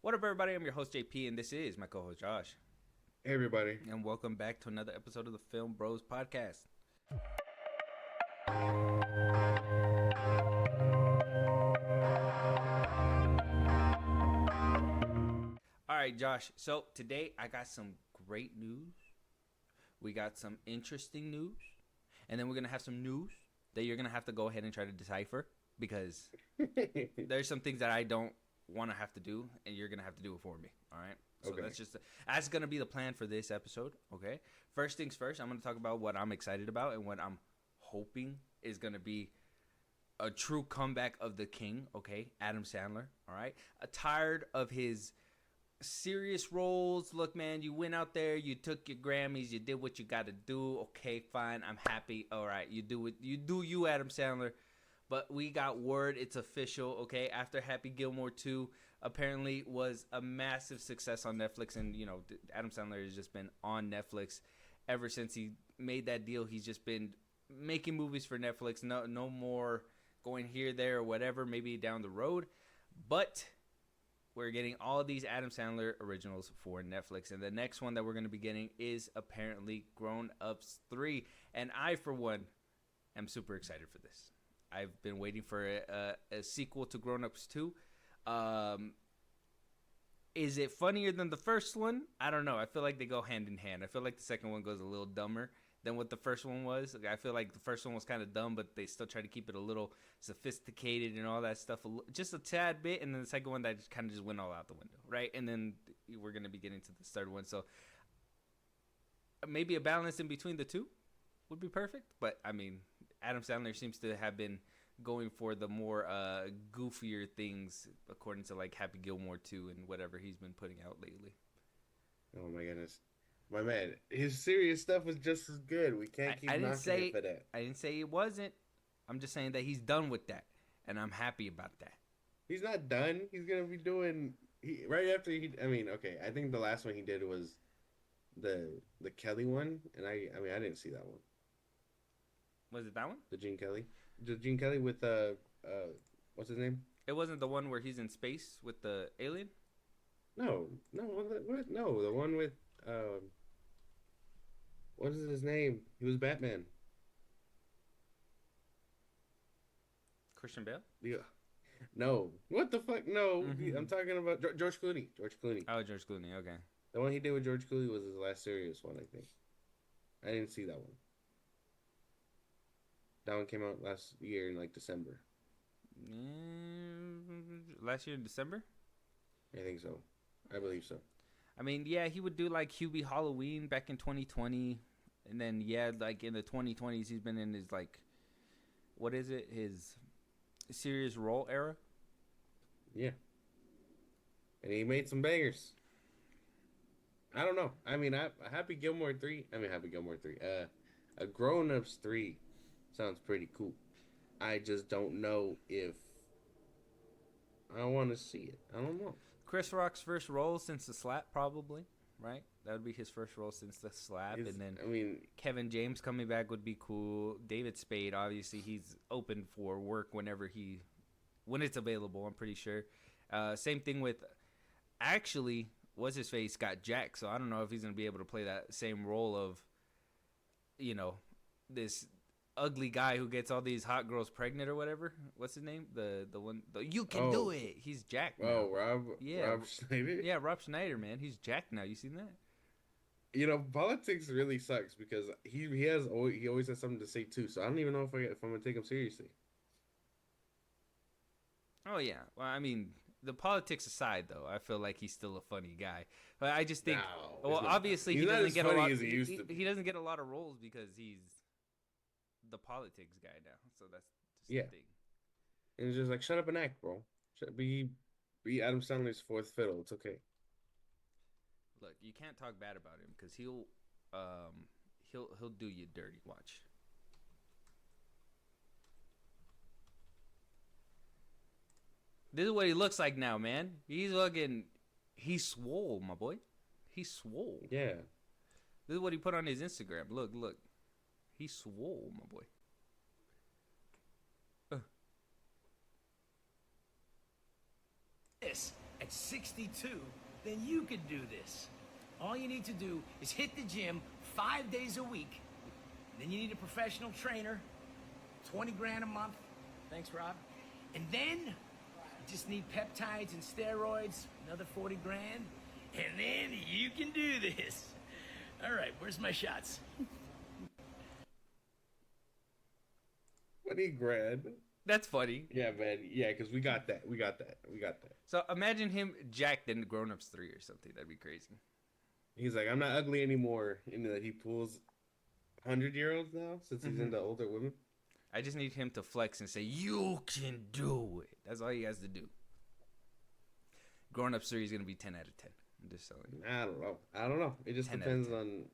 What up, everybody? I'm your host, JP, and this is my co-host, Josh. Hey, everybody. And welcome back to another episode of the FilmBros podcast. All right, Josh. So today I got some great news. We got some interesting news. And then we're going to have some news that you're going to have to go ahead and try to decipher. Because there's some things that I don't want to have to do, and you're going to have to do it for me. All right? So Okay. that's going to be the plan for this episode, okay? First things first, I'm going to talk about what I'm excited about and what I'm hoping is going to be a true comeback of the king, okay? Adam Sandler, all right? Tired of his serious roles. Look, man, you went out there, you took your Grammys, you did what you got to do. Okay, fine, I'm happy. All right, you do it. You do you, Adam Sandler. But we got word, it's official, okay? After Happy Gilmore 2 apparently was a massive success on Netflix. And, you know, Adam Sandler has just been on Netflix ever since he made that deal. He's just been making movies for Netflix. No more going here, there, or whatever, maybe down the road. But we're getting all of these Adam Sandler originals for Netflix. And the next one that we're going to be getting is apparently Grown Ups 3. And I, for one, am super excited for this. I've been waiting for a sequel to Grown Ups 2. Is it funnier than the first one? I don't know. I feel like they go hand in hand. I feel like the second one goes a little dumber than what the first one was. I feel like the first one was kind of dumb, but they still try to keep it a little sophisticated and all that stuff. Just a tad bit. And then the second one, that kind of just went all out the window, right? And then we're going to be getting to the third one. So maybe a balance in between the two would be perfect. But, I mean, Adam Sandler seems to have been going for the more goofier things, according to, like, Happy Gilmore 2 and whatever he's been putting out lately. Oh, my goodness. My man, his serious stuff was just as good. We can't keep knocking it for that. I didn't say it wasn't. I'm just saying that he's done with that, and I'm happy about that. He's not done. He's going to be doing... right after he... I mean, okay, I think the last one he did was the Kelly one, and I didn't see that one. Was it that one? The Gene Kelly? The Gene Kelly with, what's his name? It wasn't the one where he's in space with the alien? No, what? No, the one with, what is his name? He was Batman. Christian Bale? Yeah. No. What the fuck? No. Mm-hmm. I'm talking about George Clooney. George Clooney. Oh, George Clooney, okay. The one he did with George Clooney was his last serious one, I think. I didn't see that one. That one came out last year in, like, December. Last year in December? I think so. I believe so. I mean, yeah, he would do, like, Hubie Halloween back in 2020. And then, yeah, like, in the 2020s, he's been in his, like, what is it? His serious role era? Yeah. And he made some bangers. I don't know. I mean, Happy Gilmore 3. A Grown Ups 3 sounds pretty cool. I just don't know if I want to see it. I don't know. Chris Rock's first role since The Slap, probably, right? That would be his first role since The Slap. And then Kevin James coming back would be cool. David Spade, obviously, he's open for work when it's available, I'm pretty sure. Same thing with, actually, what's his face got Jack, so I don't know if he's going to be able to play that same role of, you know, this ugly guy who gets all these hot girls pregnant or whatever. What's his name? The one you can do it. He's Jack now. Oh, Rob Schneider? Yeah, Rob Schneider, man. He's Jack now. You seen that? You know, politics really sucks because he always has something to say too. So I don't even know if I'm gonna take him seriously. Oh yeah. Well, I mean, the politics aside, though, I feel like he's still a funny guy. But I just think, obviously, he doesn't get a lot. He doesn't get a lot of roles because he's the politics guy now. So that's just the thing. And it's just like, shut up and act, bro. Be Adam Sandler's fourth fiddle. It's okay. Look, you can't talk bad about him because he'll do you dirty. Watch. This is what he looks like now, man. He's swole, my boy. He's swole. Yeah. This is what he put on his Instagram. Look. He's swole, my boy. This at 62, then you can do this. All you need to do is hit the gym 5 days a week. Then you need a professional trainer, 20 grand a month. Thanks, Rob. And then you just need peptides and steroids, another 40 grand. And then you can do this. All right, where's my shots? 20 grand. That's funny. Yeah, man. Yeah, because we got that. So imagine him jacked in Grown Ups 3 or something. That'd be crazy. He's like, I'm not ugly anymore. And that he pulls 100-year-olds now since he's into older women. I just need him to flex and say, you can do it. That's all he has to do. Grown Ups 3 is going to be 10 out of 10. I'm just telling you. I don't know. It just depends on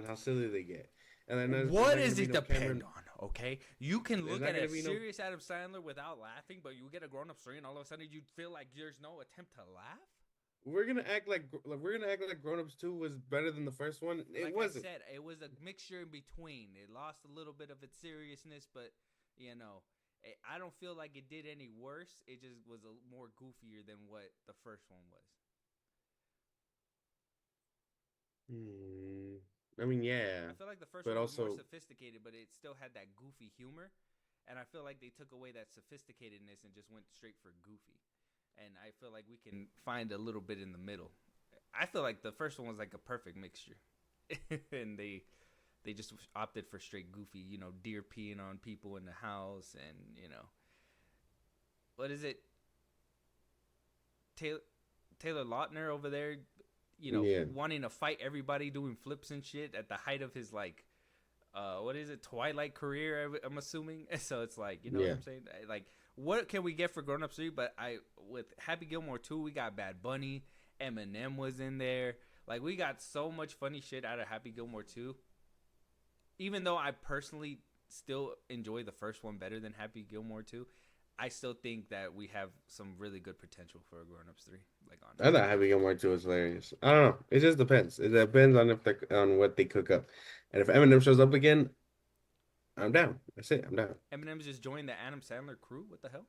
how silly they get. And then what does it depend on? Okay, you can look at a serious Adam Sandler without laughing, but you get a Grown Ups 3 and all of a sudden you feel like there's no attempt to laugh. We're gonna act like Grown Ups 2 was better than the first one. It wasn't. I said, it was a mixture in between. It lost a little bit of its seriousness, but I don't feel like it did any worse. It just was more goofier than what the first one was. I mean, yeah. I feel like the first one was more sophisticated, but it still had that goofy humor. And I feel like they took away that sophisticatedness and just went straight for goofy. And I feel like we can find a little bit in the middle. I feel like the first one was like a perfect mixture. And they just opted for straight goofy, deer peeing on people in the house and, what is it? Taylor Lautner over there, wanting to fight everybody, doing flips and shit at the height of his, Twilight career, I'm assuming. So it's like, what I'm saying? Like, what can we get for Grown Ups 3? But with Happy Gilmore 2, we got Bad Bunny, Eminem was in there. Like, we got so much funny shit out of Happy Gilmore 2. Even though I personally still enjoy the first one better than Happy Gilmore 2, I still think that we have some really good potential for a Grown Ups 3. I thought Happy Gilmore 2 was hilarious. I don't know. It just depends. It depends on on what they cook up. And if Eminem shows up again, I'm down. That's it. I'm down. Eminem's just joined the Adam Sandler crew? What the hell?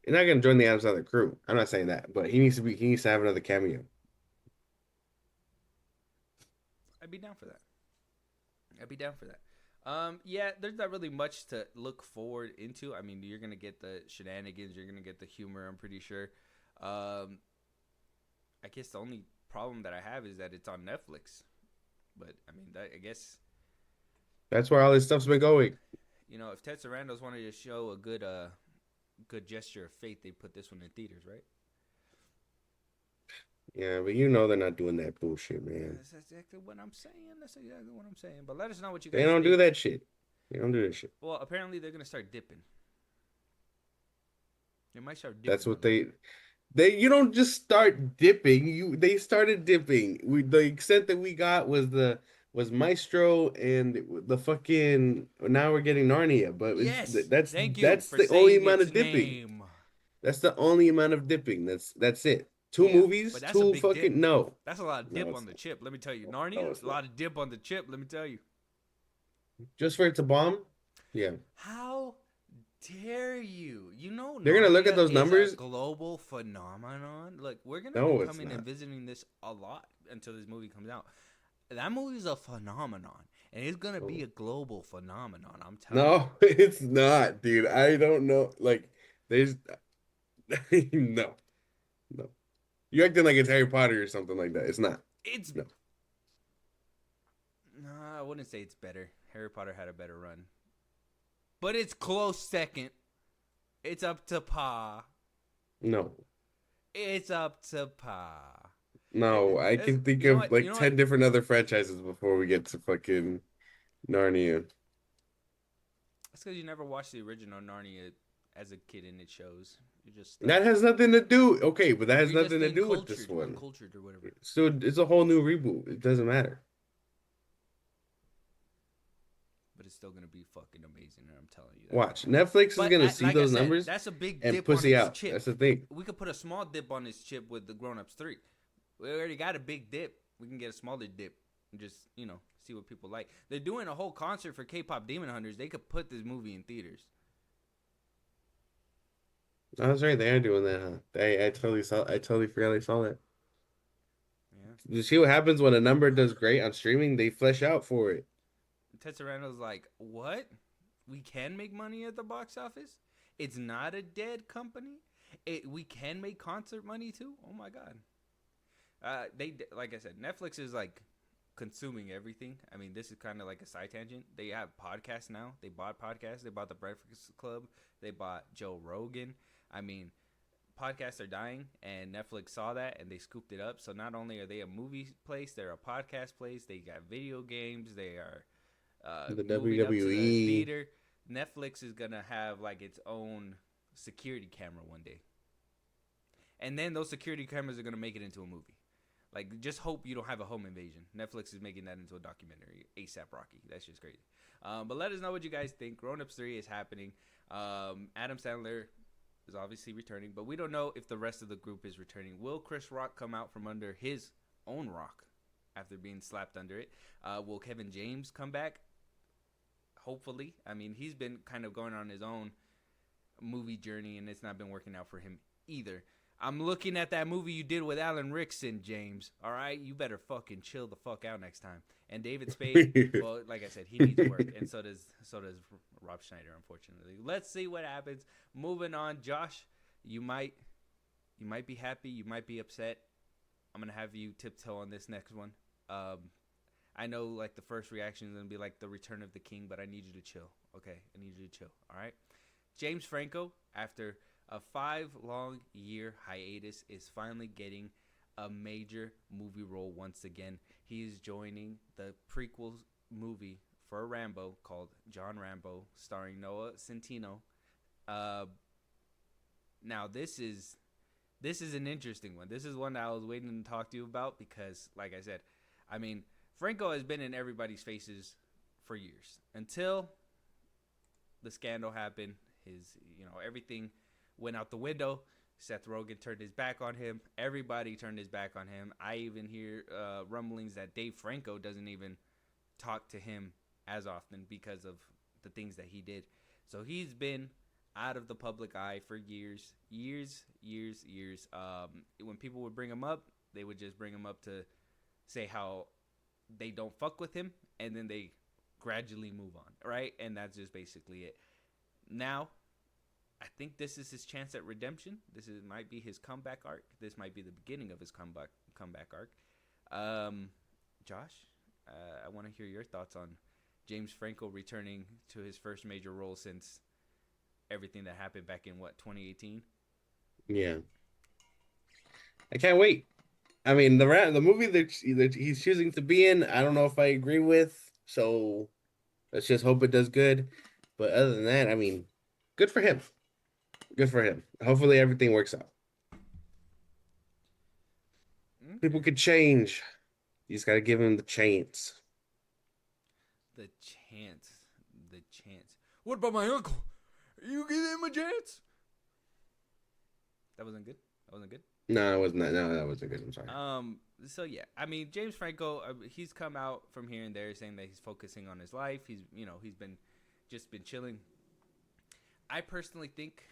You're not gonna join the Adam Sandler crew. I'm not saying that, but he needs to have another cameo. I'd be down for that. Yeah, there's not really much to look forward into. I mean, you're gonna get the shenanigans, you're gonna get the humor, I'm pretty sure. I guess the only problem that I have is that it's on Netflix. But I mean, I guess that's where all this stuff's been going. If Ted Sarandos wanted to show a good gesture of faith, they put this one in theaters, right? Yeah, but they're not doing that bullshit, man. That's exactly what I'm saying. But let us know what you guys They don't think. do that shit. They don't do that shit. Well, apparently they're gonna start dipping. They might start dipping. That's what they you don't just start dipping. They started dipping. The extent that we got was Maestro and the fucking. Now we're getting Narnia, but yes, that's the only amount of dipping. Name. That's the only amount of dipping. That's it. Two movies, two fucking dip. no. That's a lot of dip on the chip. Let me tell you, Narnia. A lot of dip on the chip. Let me tell you. Just for it to bomb, yeah. How dare you? They're gonna look at those numbers. A global phenomenon. Look, we're gonna be coming and visiting this a lot until this movie comes out. That movie's a phenomenon, and it's gonna be a global phenomenon. I'm telling you. No, it's not, dude. I don't know. Like, there's no. You're acting like it's Harry Potter or something like that. It's not. No, I wouldn't say it's better. Harry Potter had a better run. But it's close second. It's up to par. No. It's up to par. No, I can think of 10 different other franchises before we get to fucking Narnia. That's because you never watched the original Narnia as a kid and it shows. That has nothing to do. Okay, but that has nothing to do with this one. Cultured or whatever. So it's a whole new reboot. It doesn't matter. But it's still gonna be fucking amazing, and I'm telling you. Watch, Netflix is gonna see those numbers. That's a big and dip pussy on out. Chip. That's the thing. We could put a small dip on this chip with the Grown Ups 3. We already got a big dip. We can get a smaller dip and just see what people like. They're doing a whole concert for K-pop Demon Hunters. They could put this movie in theaters. Oh, that's right. They are doing that, huh? I totally saw. I totally forgot I saw that. Yeah. You see what happens when a number does great on streaming? They flesh out for it. Ted Saranto's like, what? We can make money at the box office? It's not a dead company? We can make concert money too? Oh my god. They like I said, Netflix is like consuming everything. I mean, this is kind of like a side tangent. They have podcasts now. They bought podcasts. They bought the Breakfast Club. They bought Joe Rogan. I mean, podcasts are dying, and Netflix saw that and they scooped it up. So not only are they a movie place, they're a podcast place. They got video games. They are The moving up to the WWE. theater. Netflix is gonna have like its own security camera one day, and then those security cameras are gonna make it into a movie. Like, just hope you don't have a home invasion. Netflix is making that into a documentary. ASAP Rocky. That's just crazy. But let us know what you guys think. Grown Ups 3 is happening. Adam Sandler is obviously returning, but we don't know if the rest of the group is returning. Will Chris Rock come out from under his own rock after being slapped under it? Will Kevin James come back? Hopefully. I mean, he's been kind of going on his own movie journey, and it's not been working out for him either. I'm looking at that movie you did with Alan Rickson, James. All right, you better fucking chill the fuck out next time. And David Spade, well, like I said, he needs work, and so does Rob Schneider. Unfortunately, let's see what happens. Moving on, Josh, you might be happy, you might be upset. I'm gonna have you tiptoe on this next one. I know like the first reaction is gonna be like the Return of the King, but I need you to chill. Okay, I need you to chill. All right, James Franco, after a 5-long-year hiatus, is finally getting a major movie role once again. He is joining the prequel movie for Rambo called John Rambo, starring Noah Centineo. Now this is an interesting one. This is one that I was waiting to talk to you about because, like I said, I mean, Franco has been in everybody's faces for years until the scandal happened. Everything went out the window. Seth Rogen turned his back on him. Everybody turned his back on him. I even hear rumblings that Dave Franco doesn't even talk to him as often because of the things that he did. So he's been out of the public eye for years. When people would bring him up, they would just bring him up to say how they don't fuck with him, and then they gradually move on, right? And that's just basically it. Now, I think this is his chance at redemption. Might be his comeback arc. This might be the beginning of his comeback arc. Josh, I want to hear your thoughts on James Franco returning to his first major role since everything that happened back in 2018. Yeah, I can't wait. I mean, the movie that he's choosing to be in, I don't know if I agree with. So let's just hope it does good. But other than that, I mean, good for him. Good for him. Hopefully everything works out. Okay. People could change. You just gotta give him the chance. The chance. What about my uncle? You give him a chance? That wasn't good. No, it wasn't that. No, that wasn't good. I'm sorry. So yeah, I mean, James Franco, he's come out from here and there saying that he's focusing on his life. He's been chilling. I personally think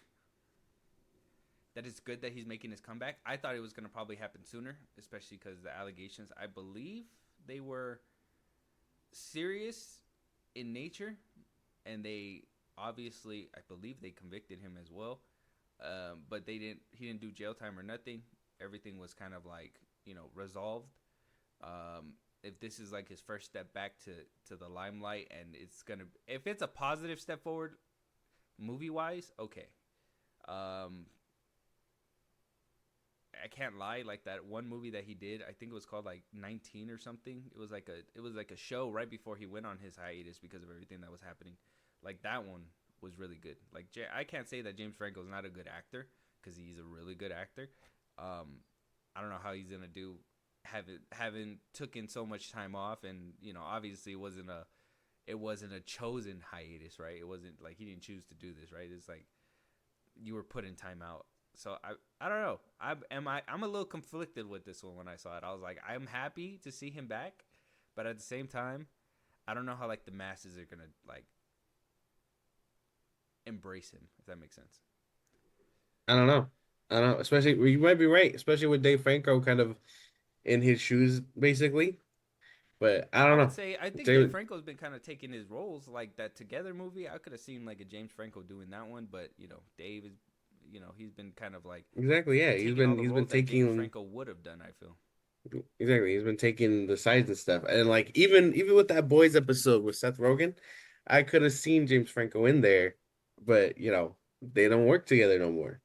that it's good that he's making his comeback. I thought it was going to probably happen sooner, especially because the allegations, I believe they were serious in nature, and they obviously, I believe they convicted him as well. But he didn't do jail time or nothing. Everything was kind of like, resolved. If this is like his first step back to the limelight, and if it's a positive step forward movie wise, okay. I can't lie, like that one movie that he did, I think it was called like 19 or something. It was like a show right before he went on his hiatus because of everything that was happening. Like that one was really good. Like I can't say that James Franco is not a good actor because he's a really good actor. I don't know how he's gonna do having taken so much time off, and obviously it wasn't a chosen hiatus, right? It wasn't like he didn't choose to do this, right? It's like you were put in time out. So I don't know. I'm a little conflicted with this one when I saw it. I was like, I'm happy to see him back, but at the same time, I don't know how like the masses are gonna like embrace him, if that makes sense. I don't know. I don't know. Especially, well, you might be right. Especially with Dave Franco kind of in his shoes, basically. But I I don't would know. say I think Dave David, Franco's been kind of taking his roles like that Together movie. I could have seen like a James Franco doing that one, but Dave is, he's been kind of like exactly. Yeah, taking all the he's been roles that James taking Franco would have done. I feel. exactly. He's been taking the sides and stuff. And like even with that boys episode with Seth Rogen, I could have seen James Franco in there, but they don't work together no more.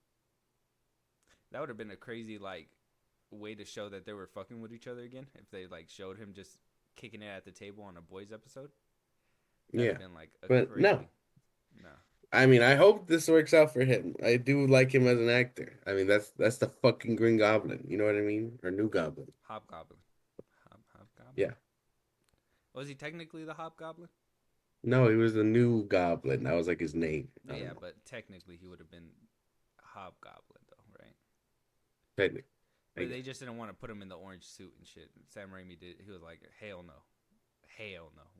That would have been a crazy like way to show that they were fucking with each other again if they like showed him just kicking it at the table on a boys episode. That'd have Yeah, been like a but no. crazy. No. I mean, I hope this works out for him. I do like him as an actor. I mean, that's the fucking Green Goblin. You know what I mean? Or New Goblin. Hobgoblin. Hobgoblin. Yeah. Was he technically the Hobgoblin? No, he was the New Goblin. That was like his name. I don't Yeah, know. but technically he would have been Hobgoblin though, right? Technically, I But guess. they just didn't want to put him in the orange suit and shit. Sam Raimi did. He was like, hell no,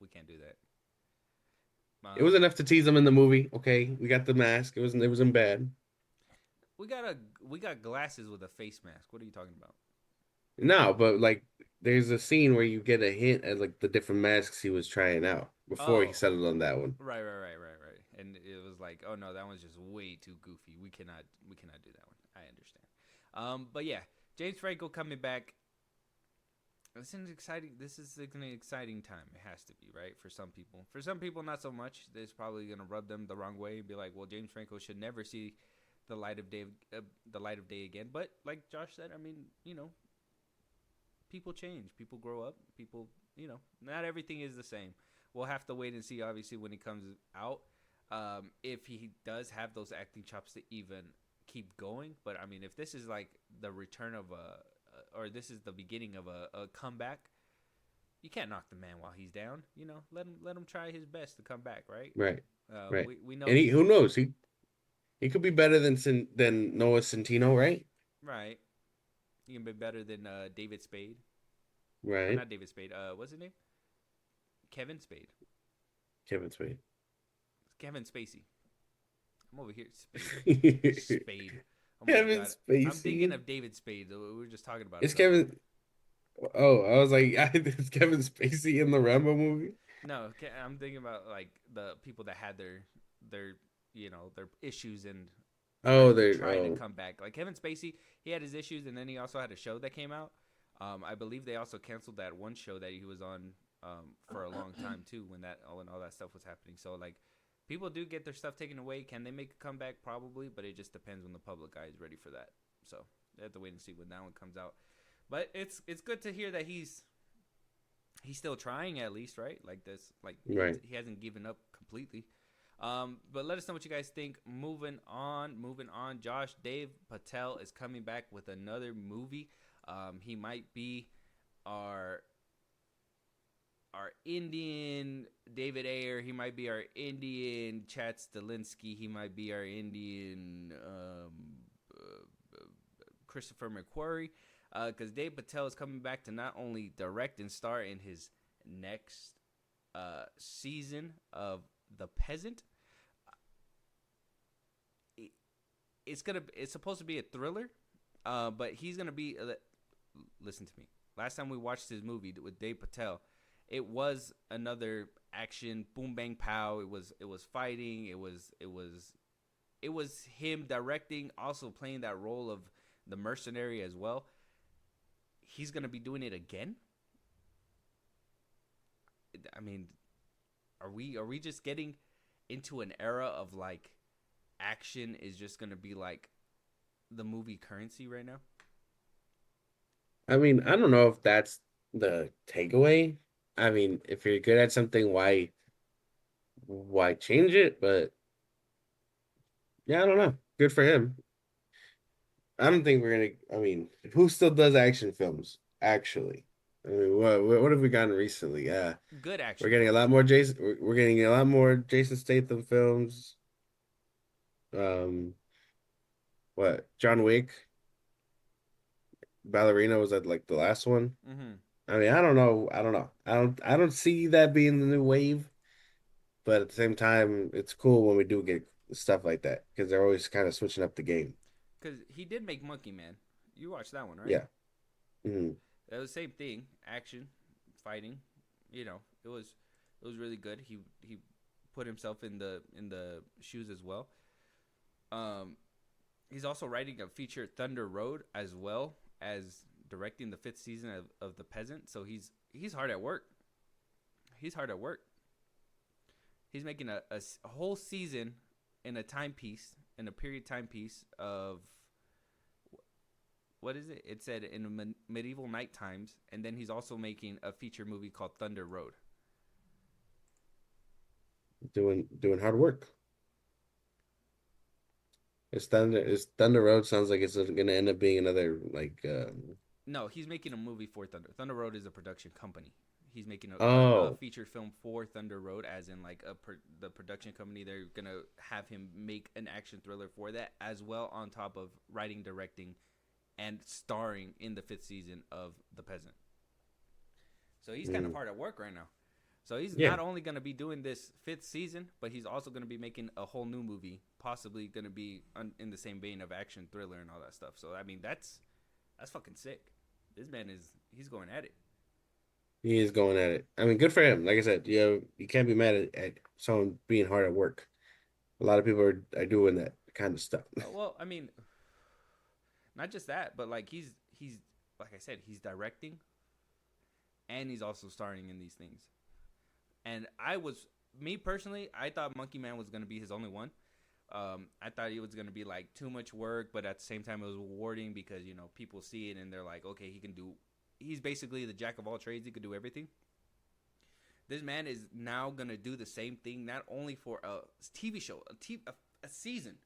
we can't do that. It was Um, enough to tease him in the movie. Okay, we got the mask. It wasn't bad. we got glasses with a face mask. What are you talking about? No, but like, there's a scene where you get a hint at like the different masks he was trying out before he Oh, settled on that one. right. And it was like, oh no, that one's just way too goofy. We cannot do that one. I understand. But yeah, James Franco coming back. This is exciting. This is an exciting time. It has to be, right? For some people. For some people, not so much. It's probably gonna rub them the wrong way and be like, "Well, James Franco should never see the light of day, the light of day again." But like Josh said, I mean, people change, people grow up, people, not everything is the same. We'll have to wait and see, obviously, when he comes out, if he does have those acting chops to even keep going. But I mean, if this is like the return of or this is the beginning of a comeback, you can't knock the man while he's down. Let him try his best to come back, right? Right, right. We know And he, he's who knows? He could be better than Noah Centino, right? right. He can be better than David Spade, or Right. not David Spade. What's his name? Kevin Spade. Kevin Spade. Kevin Spacey. I'm over here. Kevin Spade. Oh my god. I'm thinking Spacey. of David Spade. We were just talking about Is it. I was like, Kevin? Oh, I was like, is Kevin Spacey in the Rambo movie? no, I'm thinking about like the people that had their issues and Oh, trying to oh, come back. Like Kevin Spacey, he had his issues, and then he also had a show that came out. I believe they also canceled that one show that he was on for a long time too, when all that stuff was happening. So like, people do get their stuff taken away. Can they make a comeback? Probably, but it just depends when the public eye is ready for that. So they have to wait and see when that one comes out. But it's good to hear that he's still trying at least, right? Like this, like right. he hasn't given up completely. But let us know what you guys think. Moving on. Josh Dave Patel is coming back with another movie. He might be our Indian David Ayer. He might be our Indian Chad Stalinsky. He might be our Indian Christopher McQuarrie. Because Dave Patel is coming back to not only direct and star in his next season of The Peasant. It's supposed to be a thriller, but he's gonna be. Listen to me. Last time we watched his movie with Dave Patel, it was another action boom bang pow. It was fighting. It was him directing, also playing that role of the mercenary as well. He's gonna be doing it again. I mean, are we just getting into an era of like action is just gonna be like the movie currency right now? I mean, I don't know if that's the takeaway. I mean, if you're good at something, why change it? But yeah, I don't know. Good for him. I don't think we're gonna. I mean, who still does action films? Actually, I mean, what have we gotten recently? Yeah, Good we're action getting a films. lot more Jason. We're getting a lot more Jason Statham films. Um, what John Wick, Ballerina was that like the last one? Mm-hmm. I mean, I don't know. I don't know. I don't see that being the new wave. But at the same time, it's cool when we do get stuff like that because they're always kind of switching up the game. because he did make Monkey Man. You watched that one, right? Yeah. Mm. That was the same thing. Action, fighting. It was really good. He put himself in the shoes as well. He's also writing a feature, Thunder Road, as well as directing the 5th season of The Peasant. So he's hard at work. He's hard at work. He's making a whole season in a timepiece, in a period timepiece of, what is it? It said in medieval night times, and then he's also making a feature movie called Thunder Road. Doing hard work. It's Thunder Road sounds like it's gonna end up being another like. No, he's making a movie for Thunder. Thunder Road is a production company. He's making a feature film for Thunder Road, as in like the production company. They're gonna have him make an action thriller for that, as well on top of writing, directing, and starring in the 5th season of The Peasant. So he's kind of hard at work right now. So he's not only going to be doing this 5th season, but he's also going to be making a whole new movie, possibly going to be in the same vein of action thriller and all that stuff. So I mean, that's fucking sick. This man he's going at it. He is going at it. I mean, good for him. Like I said, you can't be mad at someone being hard at work. A lot of people are doing that kind of stuff. Well, I mean, not just that, but like he's like I said, he's directing, and he's also starring in these things. And me personally, I thought Monkey Man was going to be his only one. I thought it was going to be like too much work, but at the same time it was rewarding because, people see it and they're like, okay, he's basically the jack of all trades. He could do everything. This man is now going to do the same thing, not only for a TV show, a season.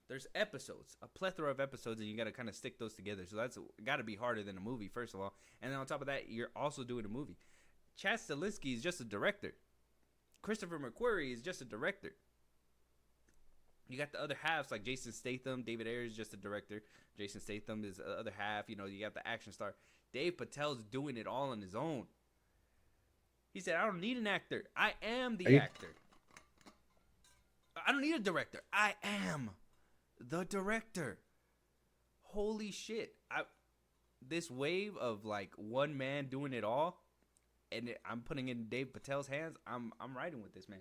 There's episodes, a plethora of episodes, and you got to kind of stick those together. So that's got to be harder than a movie, first of all. And then on top of that, you're also doing a movie. Chad Stahelski is just a director. Christopher McQuarrie is just a director. You got the other halves like Jason Statham. David Ayer is just a director. Jason Statham is the other half. You got the action star. Dave Patel's doing it all on his own. He said, I don't need an actor. I am the actor. I don't need a director. I am the director. Holy shit. This wave of like one man doing it all, and I'm putting it in Dave Patel's hands. I'm riding with this man.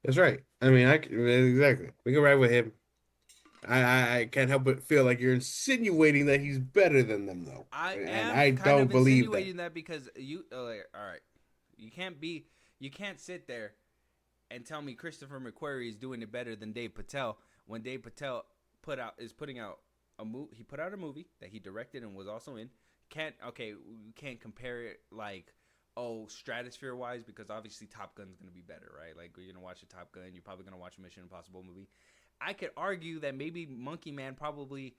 That's right. I mean, exactly. We can ride with him. I can't help but feel like you're insinuating that he's better than them, though. I don't believe insinuating that because all right, you can't sit there and tell me Christopher McQuarrie is doing it better than Dave Patel when Dave Patel is putting out a movie. He put out a movie that he directed and was also in. We can't compare it like, stratosphere wise, because obviously Top Gun's gonna be better, right? Like, you're gonna watch a Top Gun, you're probably gonna watch a Mission Impossible movie. I could argue that maybe Monkey Man probably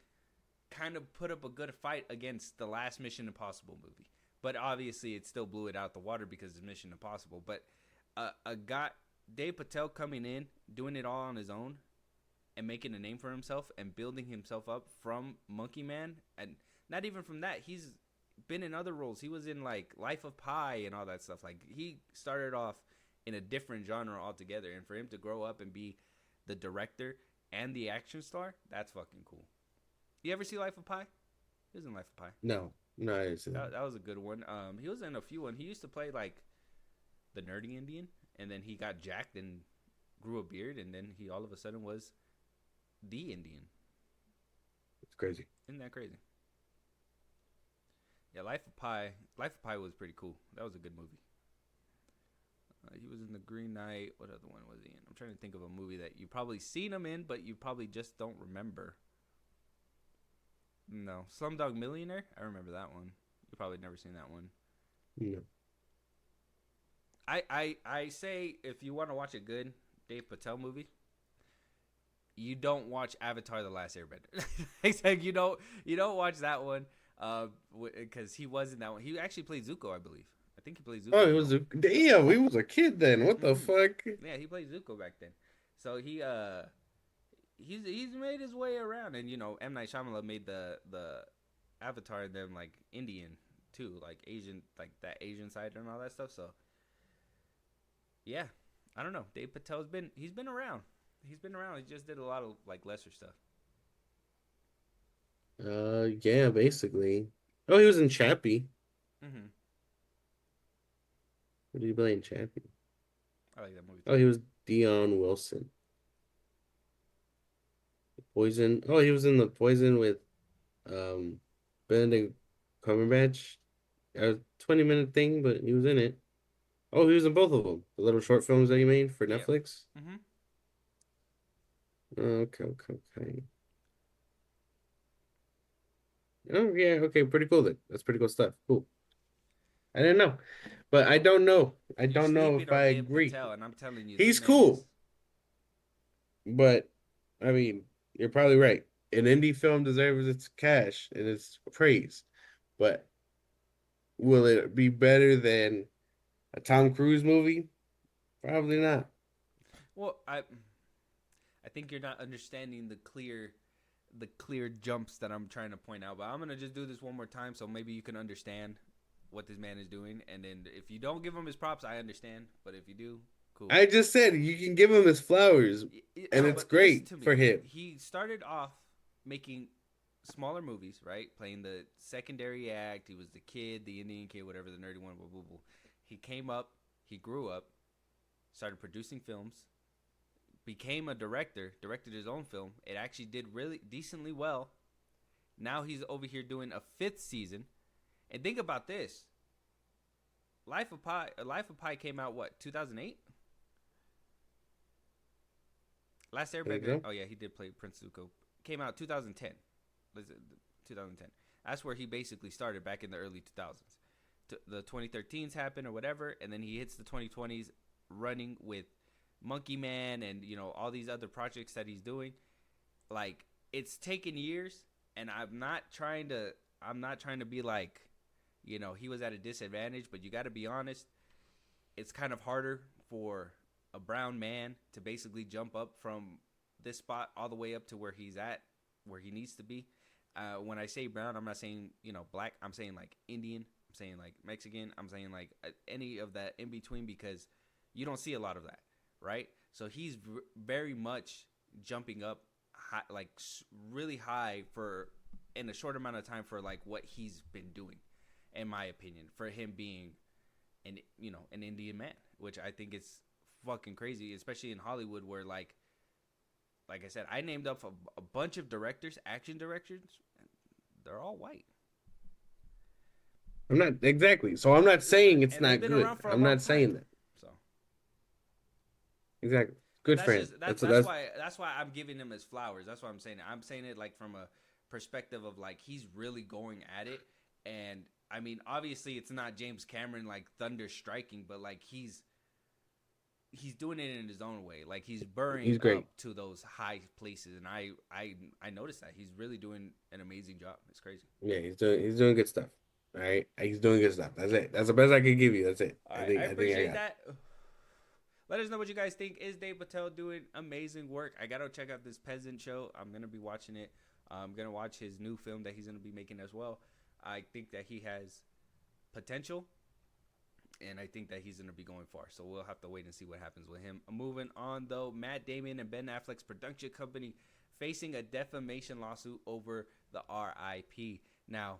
kind of put up a good fight against the last Mission Impossible movie, but obviously it still blew it out the water because it's Mission Impossible. But a guy, Dave Patel, coming in, doing it all on his own, and making a name for himself and building himself up from Monkey Man, and not even from that, he's been in other roles. He was in like Life of Pi and all that stuff. Like, he started off in a different genre altogether, and for him to grow up and be the director and the action star, that's fucking cool. You ever see Life of Pi? He was in Life of Pi. No, I didn't see that. That was a good one. He was in a few ones. He used to play like the nerdy Indian, and then he got jacked and grew a beard, and then he all of a sudden was the Indian. It's crazy. Isn't that crazy? Yeah, Life of Pi was pretty cool. That was a good movie. He was in The Green Knight. What other one was he in? I'm trying to think of a movie that you've probably seen him in, but you probably just don't remember. No. Slumdog Millionaire? I remember that one. You've probably never seen that one. No. I say, if you want to watch a good Dave Patel movie, you don't watch Avatar: The Last Airbender. Except you don't watch that one because he was in that one. He actually played Zuko, I believe. I think he played Zuko. Oh, he was damn. He was a kid then. What the fuck? Yeah, he played Zuko back then. So he's made his way around, and M. Night Shyamalan made the Avatar and them like Indian too, like Asian, like that Asian side and all that stuff. So yeah, I don't know. Dave Patel's been around. He's been around. He just did a lot of like lesser stuff. Yeah, basically. Oh, he was in Chappie. Mm-hmm. What did he play in Chappie? I like that movie Oh, too. he was Dion Wilson. Poison. Oh, he was in the Poison with um Benedict Cumberbatch. A 20-minute thing, but he was in it. Oh, he was in both of them. The little short films that he made for Yeah. Netflix. Mm-hmm. Okay, okay, okay. Oh yeah, okay, pretty cool then. That's pretty cool stuff. Cool. I didn't know, but I don't know. I You're don't know sleeping if on I Dev agree. Patel, and I'm telling you, this He's man is. cool, but I mean, you're probably right. An indie film deserves its cash and its praise, but will it be better than a Tom Cruise movie? Probably not. Well, I think you're not understanding the clear jumps that I'm trying to point out. But I'm gonna just do this one more time, so maybe you can understand what this man is doing. And then if you don't give him his props, I understand. But if you do, cool. I just said you can give him his flowers, and No, it's but listen great to me. for him. He started off making smaller movies, right? Playing the secondary act. He was the kid, the Indian kid, whatever, the nerdy one. Blah, blah, blah. He came up. He grew up. Started producing films. Became a director. Directed his own film. It actually did really decently well. Now he's over here doing a fifth season. And think about this. Life of Pi came out what, 2008? Last I think Airbender. so. Oh Yeah, he did play Prince Zuko. Came out 2010. 2010. That's where he basically started back in the early 2000s. The 2013s happened or whatever, and then he hits the 2020s running with Monkey Man and all these other projects that he's doing. Like, it's taken years, and I'm not trying to be like, he was at a disadvantage, but you got to be honest. It's kind of harder for a brown man to basically jump up from this spot all the way up to where he's at, where he needs to be. When I say brown, I'm not saying black. I'm saying like Indian. I'm saying like Mexican. I'm saying like any of that in between, because you don't see a lot of that, right? So he's very much jumping up high, like really high for in a short amount of time for like what he's been doing, in my opinion, for him being an Indian man, which I think is fucking crazy, especially in Hollywood, where like I said, I named up a bunch of directors, action directors, and they're all white. I'm not exactly. So I'm not saying it's And they've not been good. around for a I'm long not time. saying that. So Exactly. but Good for him. that's why I'm giving him his flowers. That's why I'm saying it. I'm saying it like from a perspective of like he's really going at it. And I mean, obviously it's not James Cameron like thunder striking, but like he's doing it in his own way. Like he's He's burrowing great. up to those high places, and I noticed that he's really doing an amazing job. It's crazy. Yeah, he's doing good stuff. All right, he's doing good stuff. That's it. That's the best I can give you. That's it. All I right, think I I think I appreciate got it. that. Let us know what you guys think. Is Dave Patel doing amazing work? I gotta check out this peasant show. I'm gonna be watching it. I'm gonna watch his new film that he's gonna be making as well. I think that he has potential, and I think that he's going to be going far. So we'll have to wait and see what happens with him. Moving on, though, Matt Damon and Ben Affleck's production company facing a defamation lawsuit over the RIP. Now,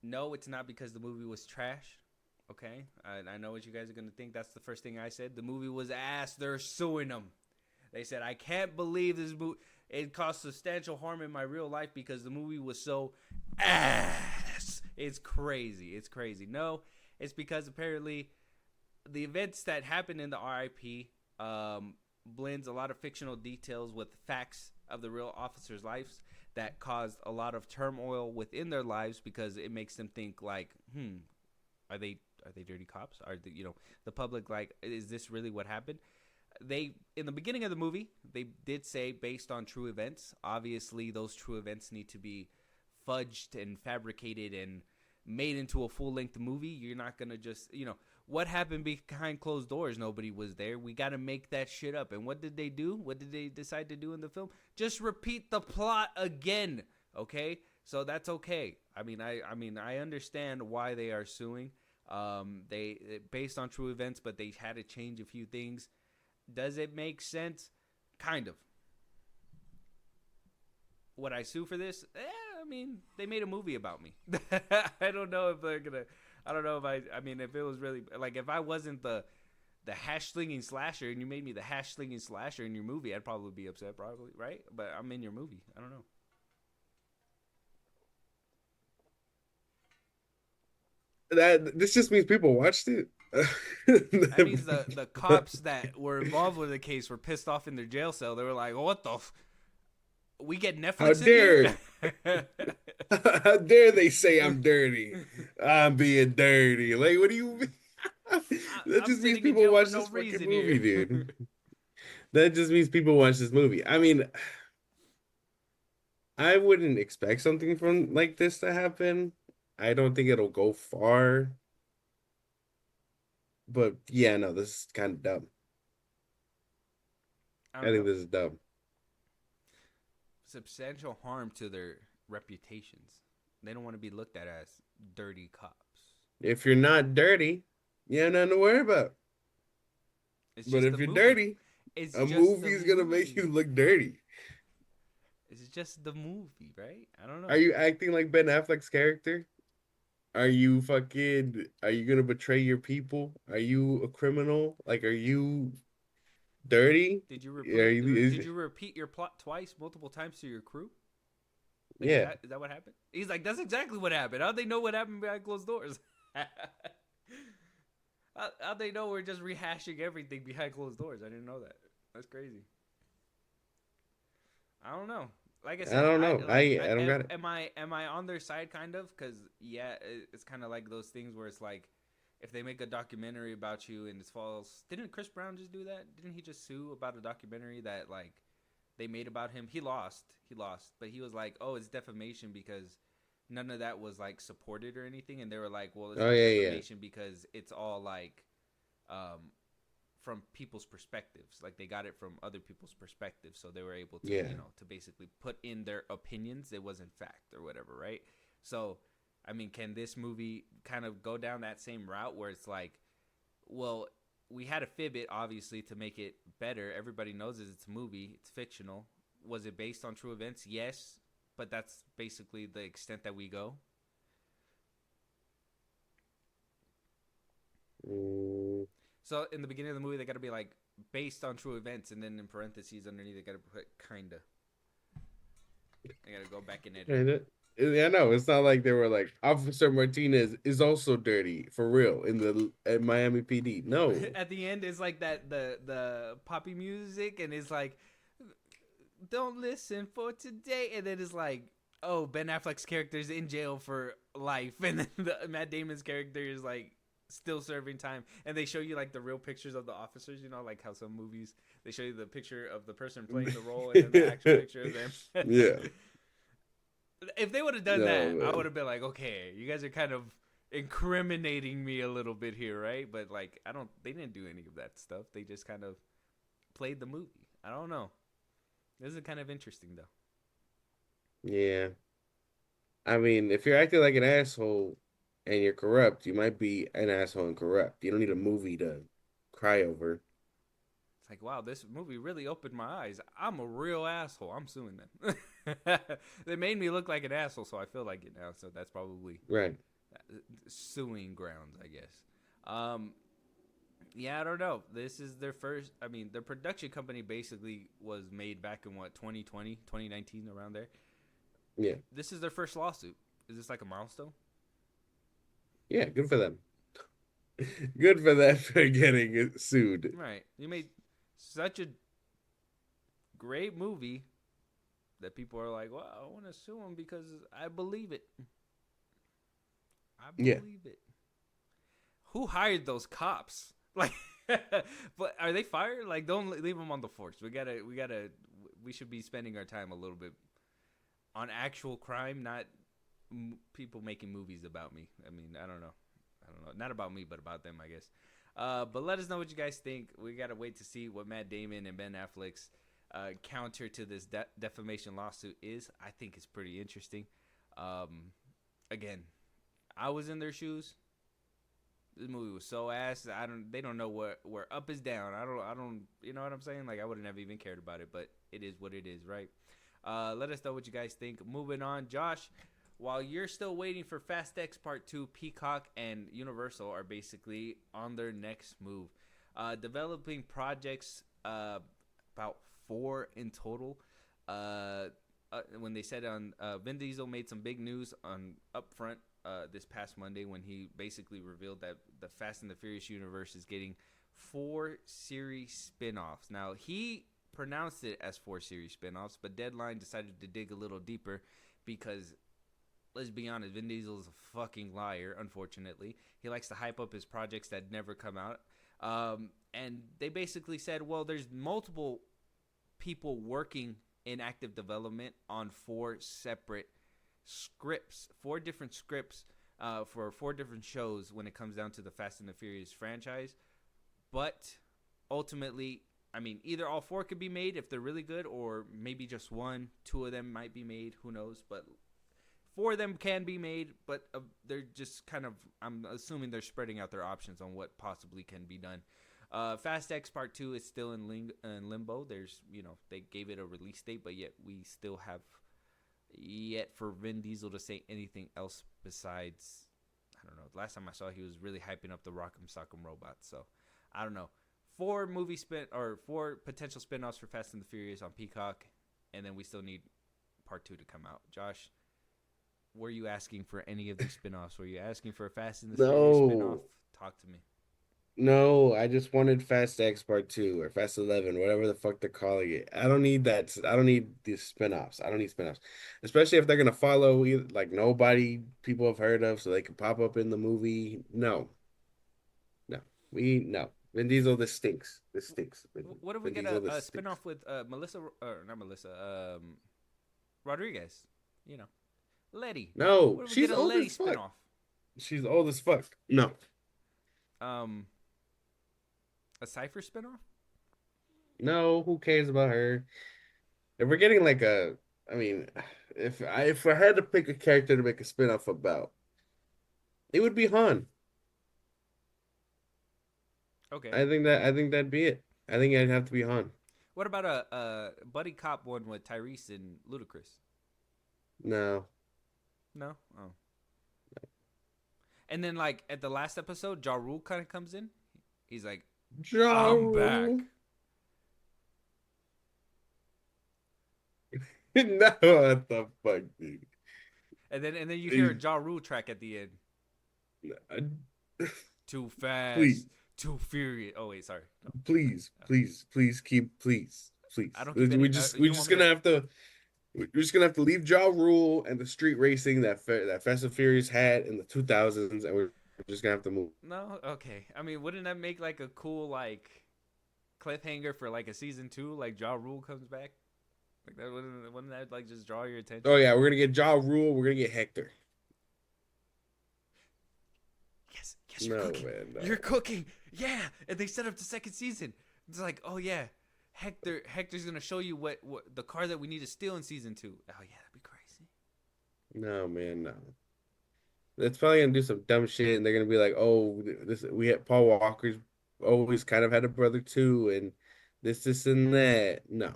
no, it's not because the movie was trash. Okay? I know what you guys are going to think. That's the first thing I said. The movie was ass. They're suing them. They said, I can't believe this movie. It caused substantial harm in my real life because the movie was so ass. It's crazy. It's crazy. No, it's because apparently the events that happened in the RIP blends a lot of fictional details with facts of the real officers' lives that caused a lot of turmoil within their lives because it makes them think like, are they dirty cops? Are the public like, is this really what happened? They, in the beginning of the movie, they did say based on true events. Obviously, those true events need to be fudged and fabricated and made into a full-length movie. You're not going to just, what happened behind closed doors? Nobody was there. We got to make that shit up. And what did they do? What did they decide to do in the film? Just repeat the plot again, okay? So that's okay. I mean, I understand why they are suing. They based on true events, but they had to change a few things. Does it make sense? Kind of. Would I sue for this? I mean, they made a movie about me. I don't know if they're gonna. I don't know if I mean, if it was really like if I wasn't the hash slinging slasher and you made me the hash slinging slasher in your movie, I'd probably be upset, probably, right? But I'm in your movie. I don't know. That this just means people watched it. That means the cops that were involved with the case were pissed off in their jail cell. They were like, "Oh, what the? We get How Netflix in dare here?" how dare they say I'm dirty? I'm being dirty. Like, what do you mean? That I'm just means sitting in people jail for watch no this fucking reason movie, here. dude. That just means people watch this movie. I mean, I wouldn't expect something from like this to happen. I don't think it'll go far. But yeah, no, this is kind of dumb. I I don't think know. this is dumb. Substantial harm to their reputations. They don't want to be looked at as dirty cops. If you're not dirty, you have nothing to worry about. It's But just if the you're movie. dirty, It's a just the movie's gonna make you movie. look dirty. It's just the movie, right? I don't know. Are you acting like Ben Affleck's character? Are you gonna betray your people? Are you a criminal? Like, are you dirty? Did you Are repeat? you, Did you repeat your plot twice, multiple times to your crew? Like, yeah. is that what happened? He's like, that's exactly what happened. How'd they know what happened behind closed doors? How'd they know we're just rehashing everything behind closed doors? I didn't know that. That's crazy. I don't know. Like I I said, don't know. I don't got it. am I on their side kind of? Because yeah, it's kind of like those things where it's like, if they make a documentary about you and it's false, didn't Chris Brown just do that? Didn't he just sue about a documentary that like they made about him? He lost, but he was like, oh, it's defamation because none of that was like supported or anything, and they were like, well, it's Oh not yeah, yeah. defamation because it's all like, from people's perspectives. Like they got it from other people's perspectives, so they were able to, Yeah. to basically put in their opinions. It wasn't fact or whatever, right? So, I mean, can this movie kind of go down that same route where it's like, well, we had to fib it obviously to make it better. Everybody knows it's a movie. It's fictional. Was it based on true events? Yes, but that's basically the extent that we go. Mm, So in the beginning of the movie, they got to be like based on true events, and then in parentheses underneath, they got to put kinda. They got to go back and edit. kinda. Yeah, no, it's not like they were like Officer Martinez is also dirty for real at Miami PD. No, At the end, it's like that the poppy music, and it's like, don't listen for today, and then it's like, oh, Ben Affleck's character is in jail for life, and then Matt Damon's character is like still serving time, and they show you like the real pictures of the officers, like how some movies they show you the picture of the person playing the role and then the actual picture of them. yeah, If they would have done no, that, I man. would have been like, okay, you guys are kind of incriminating me a little bit here, right? But like, they didn't do any of that stuff. They just kind of played the movie. I don't know. This is kind of interesting though. Yeah. I mean, if you're acting like an asshole and you're corrupt, you might be an asshole and corrupt. You don't need a movie to cry over. It's like, wow, this movie really opened my eyes. I'm a real asshole. I'm suing them. They made me look like an asshole, so I feel like it now. So that's probably Right. suing grounds, I guess. Yeah, I don't know. This is their first. I mean, their production company basically was made back in what 2020, 2019, around there. Yeah. This is their first lawsuit. Is this like a milestone? Yeah, good for them. Good for them for getting sued. Right. You made such a great movie that people are like, well, I want to sue him because I believe it. I Yeah. believe it. Who hired those cops? Like, but are they fired? Like, don't leave them on the force. We should be spending our time a little bit on actual crime, not people making movies about me. I mean, I don't know. Not about me, but about them, I guess. But let us know what you guys think. We got to wait to see what Matt Damon and Ben Affleck's counter to this defamation lawsuit is. I think it's pretty interesting. Again, I was in their shoes. This movie was so ass. They don't know where up is down. I don't. You know what I'm saying? Like, I wouldn't have even cared about it, but it is what it is, right? Let us know what you guys think. Moving on, Josh. While you're still waiting for Fast X Part 2, Peacock and Universal are basically on their next move. Developing projects, about 4 in total. When they said on Vin Diesel made some big news on Upfront this past Monday when he basically revealed that the Fast and the Furious universe is getting 4 series spin-offs. Now, he pronounced it as 4 series spin-offs, but Deadline decided to dig a little deeper because, let's be honest, Vin Diesel is a fucking liar, unfortunately. He likes to hype up his projects that never come out. And they basically said, well, there's multiple people working in active development on 4 separate scripts, 4 different scripts for 4 different shows when it comes down to the Fast and the Furious franchise. But ultimately, I mean, either all 4 could be made if they're really good, or maybe just 1, 2 of them might be made. Who knows? But 4 of them can be made, but they're just kind of, I'm assuming they're spreading out their options on what possibly can be done. Fast X Part 2 is still in limbo. There's, they gave it a release date, but yet we still have yet for Vin Diesel to say anything else besides, I don't know. Last time I saw, he was really hyping up the Rock'em Sock'em Robots. So I don't know. 4 potential spinoffs for Fast and the Furious on Peacock, and then we still need Part 2 to come out. Josh, were you asking for any of these spinoffs? Were you asking for a Fast and the Furious spinoff? Talk to me. No, I just wanted Fast X Part 2 or Fast 11, whatever the fuck they're calling it. I don't need that. I don't need these spin-offs. I don't need spin-offs. Especially if they're going to follow like nobody people have heard of so they can pop up in the movie. No. No. No. Vin Diesel, this stinks. This stinks. What if we get a spin-off with Rodriguez? Letty. No, she's old as fuck. Spin-off? She's old as fuck. No. A Cypher spinoff? No, who cares about her? If we're getting like if I had to pick a character to make a spinoff about, it would be Han. Okay. I think that'd be it. I think I'd have to be Han. What about a buddy cop one with Tyrese and Ludacris? No. No? Oh. And then, like, at the last episode, Ja Rule kind of comes in. He's like, I'm back. No, what the fuck, dude? And then you hear a Ja Rule track at the end. Too fast. Please. Too furious. Oh, wait, sorry. No. Please. I don't keep We're just gonna have to leave Ja Rule and the street racing that Fast and Furious had in the 2000s, and we're just gonna have to move. No, okay. I mean, wouldn't that make like a cool like cliffhanger for like a season 2? Like Ja Rule comes back, like that wouldn't that like just draw your attention? Oh yeah, we're gonna get Ja Rule. We're gonna get Hector. Yes, you're cooking. Man, no. You're cooking. Yeah, and they set up the second season. It's like, oh yeah, Hector's gonna show you what the car that we need to steal in season 2. Oh yeah, that'd be crazy. No, man, no. It's probably gonna do some dumb shit, and they're gonna be like, "Oh, we had Paul Walker's always kind of had a brother too, and this, and that." No.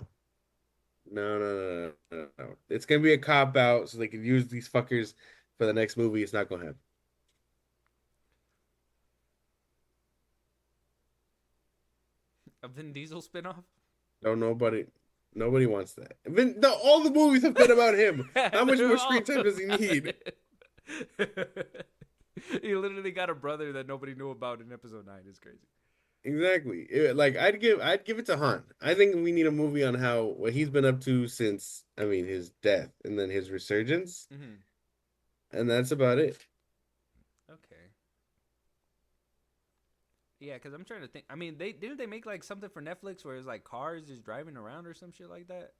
It's gonna be a cop out, so they can use these fuckers for the next movie. It's not gonna happen. A Vin Diesel spinoff? No, nobody wants that. All the movies have been about him. How much more screen time does he need? He literally got a brother that nobody knew about in episode 9. It's crazy. Exactly. I'd give it to Han. I think we need a movie on what he's been up to since his death and then his resurgence, and that's about it. Okay. Yeah, because I'm trying to think. I mean, didn't they make like something for Netflix where it's like cars just driving around or some shit like that?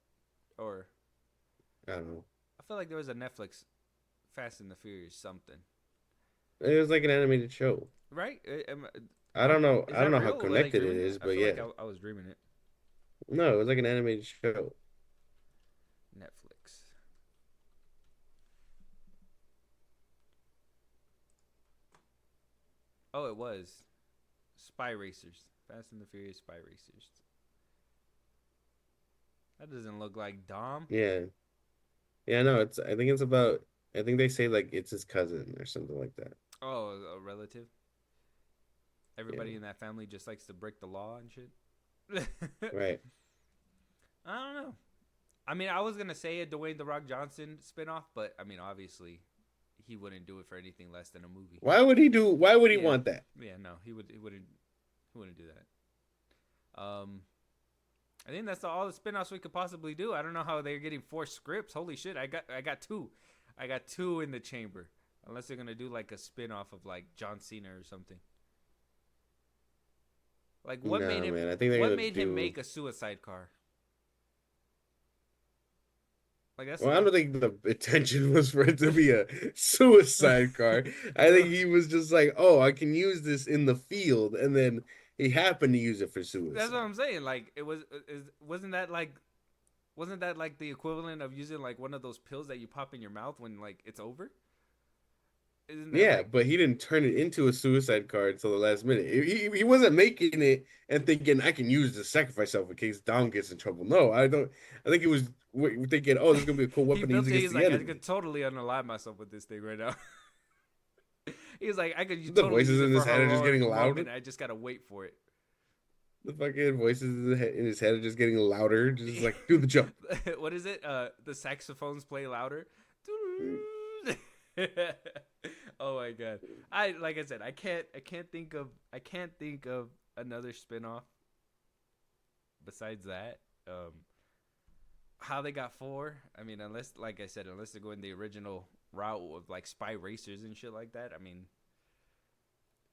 Or I don't know. I feel like there was a Netflix Fast and the Furious something. It was like an animated show, right? I don't know. Is I don't know how real? connected it is, but yeah. Like I was dreaming it. No, it was like an animated show. Netflix. Oh, it was Spy Racers. Fast and the Furious Spy Racers. That doesn't look like Dom. Yeah. Yeah, no, it's I think it's about I think they say like it's his cousin or something like that. Oh, a relative. Yeah. Everybody in that family just likes to break the law and shit. Right. I don't know. I mean, I was gonna say a Dwayne the Rock Johnson spinoff, but I mean, obviously, he wouldn't do it for anything less than a movie. Why would he Yeah, want that? yeah, no, he wouldn't do that. I think that's all the spinoffs we could possibly do. I don't know how they're getting 4 scripts. Holy shit, I got 2. I got 2 in the chamber. Unless they're gonna do like a spinoff of like John Cena or something. Like what No, made him? man. I think they're What gonna made do. him make a suicide car? Like that's Well, the I don't think the intention was for it to be a suicide car. I think he was just like, "Oh, I can use this in the field," and then he happened to use it for That's what suicide. I'm saying. Like it was. Wasn't that like? Wasn't that like the equivalent of using like one of those pills that you pop in your mouth when like it's over? Isn't that Yeah, like? but he didn't turn it into a suicide car until the last minute. He wasn't making it and thinking I can use this to sacrifice myself in case Dom gets in trouble. No, I don't. I think it was thinking, oh, this is gonna be a cool He weapon to use built it. against He's the like, I enemy. could totally unalive myself with this thing right now. He's like, I could The totally voices use it in for his a head are just getting heroic louder. moment. I just gotta wait for it. The fucking voices in his head are just getting louder. Just like do the jump. What is it? The saxophones play louder. Mm. Oh my god! Like I said, I can't think of another spinoff besides that. How they got 4? I mean, unless like I said, unless they're going the original route of like spy racers and shit like that. I mean,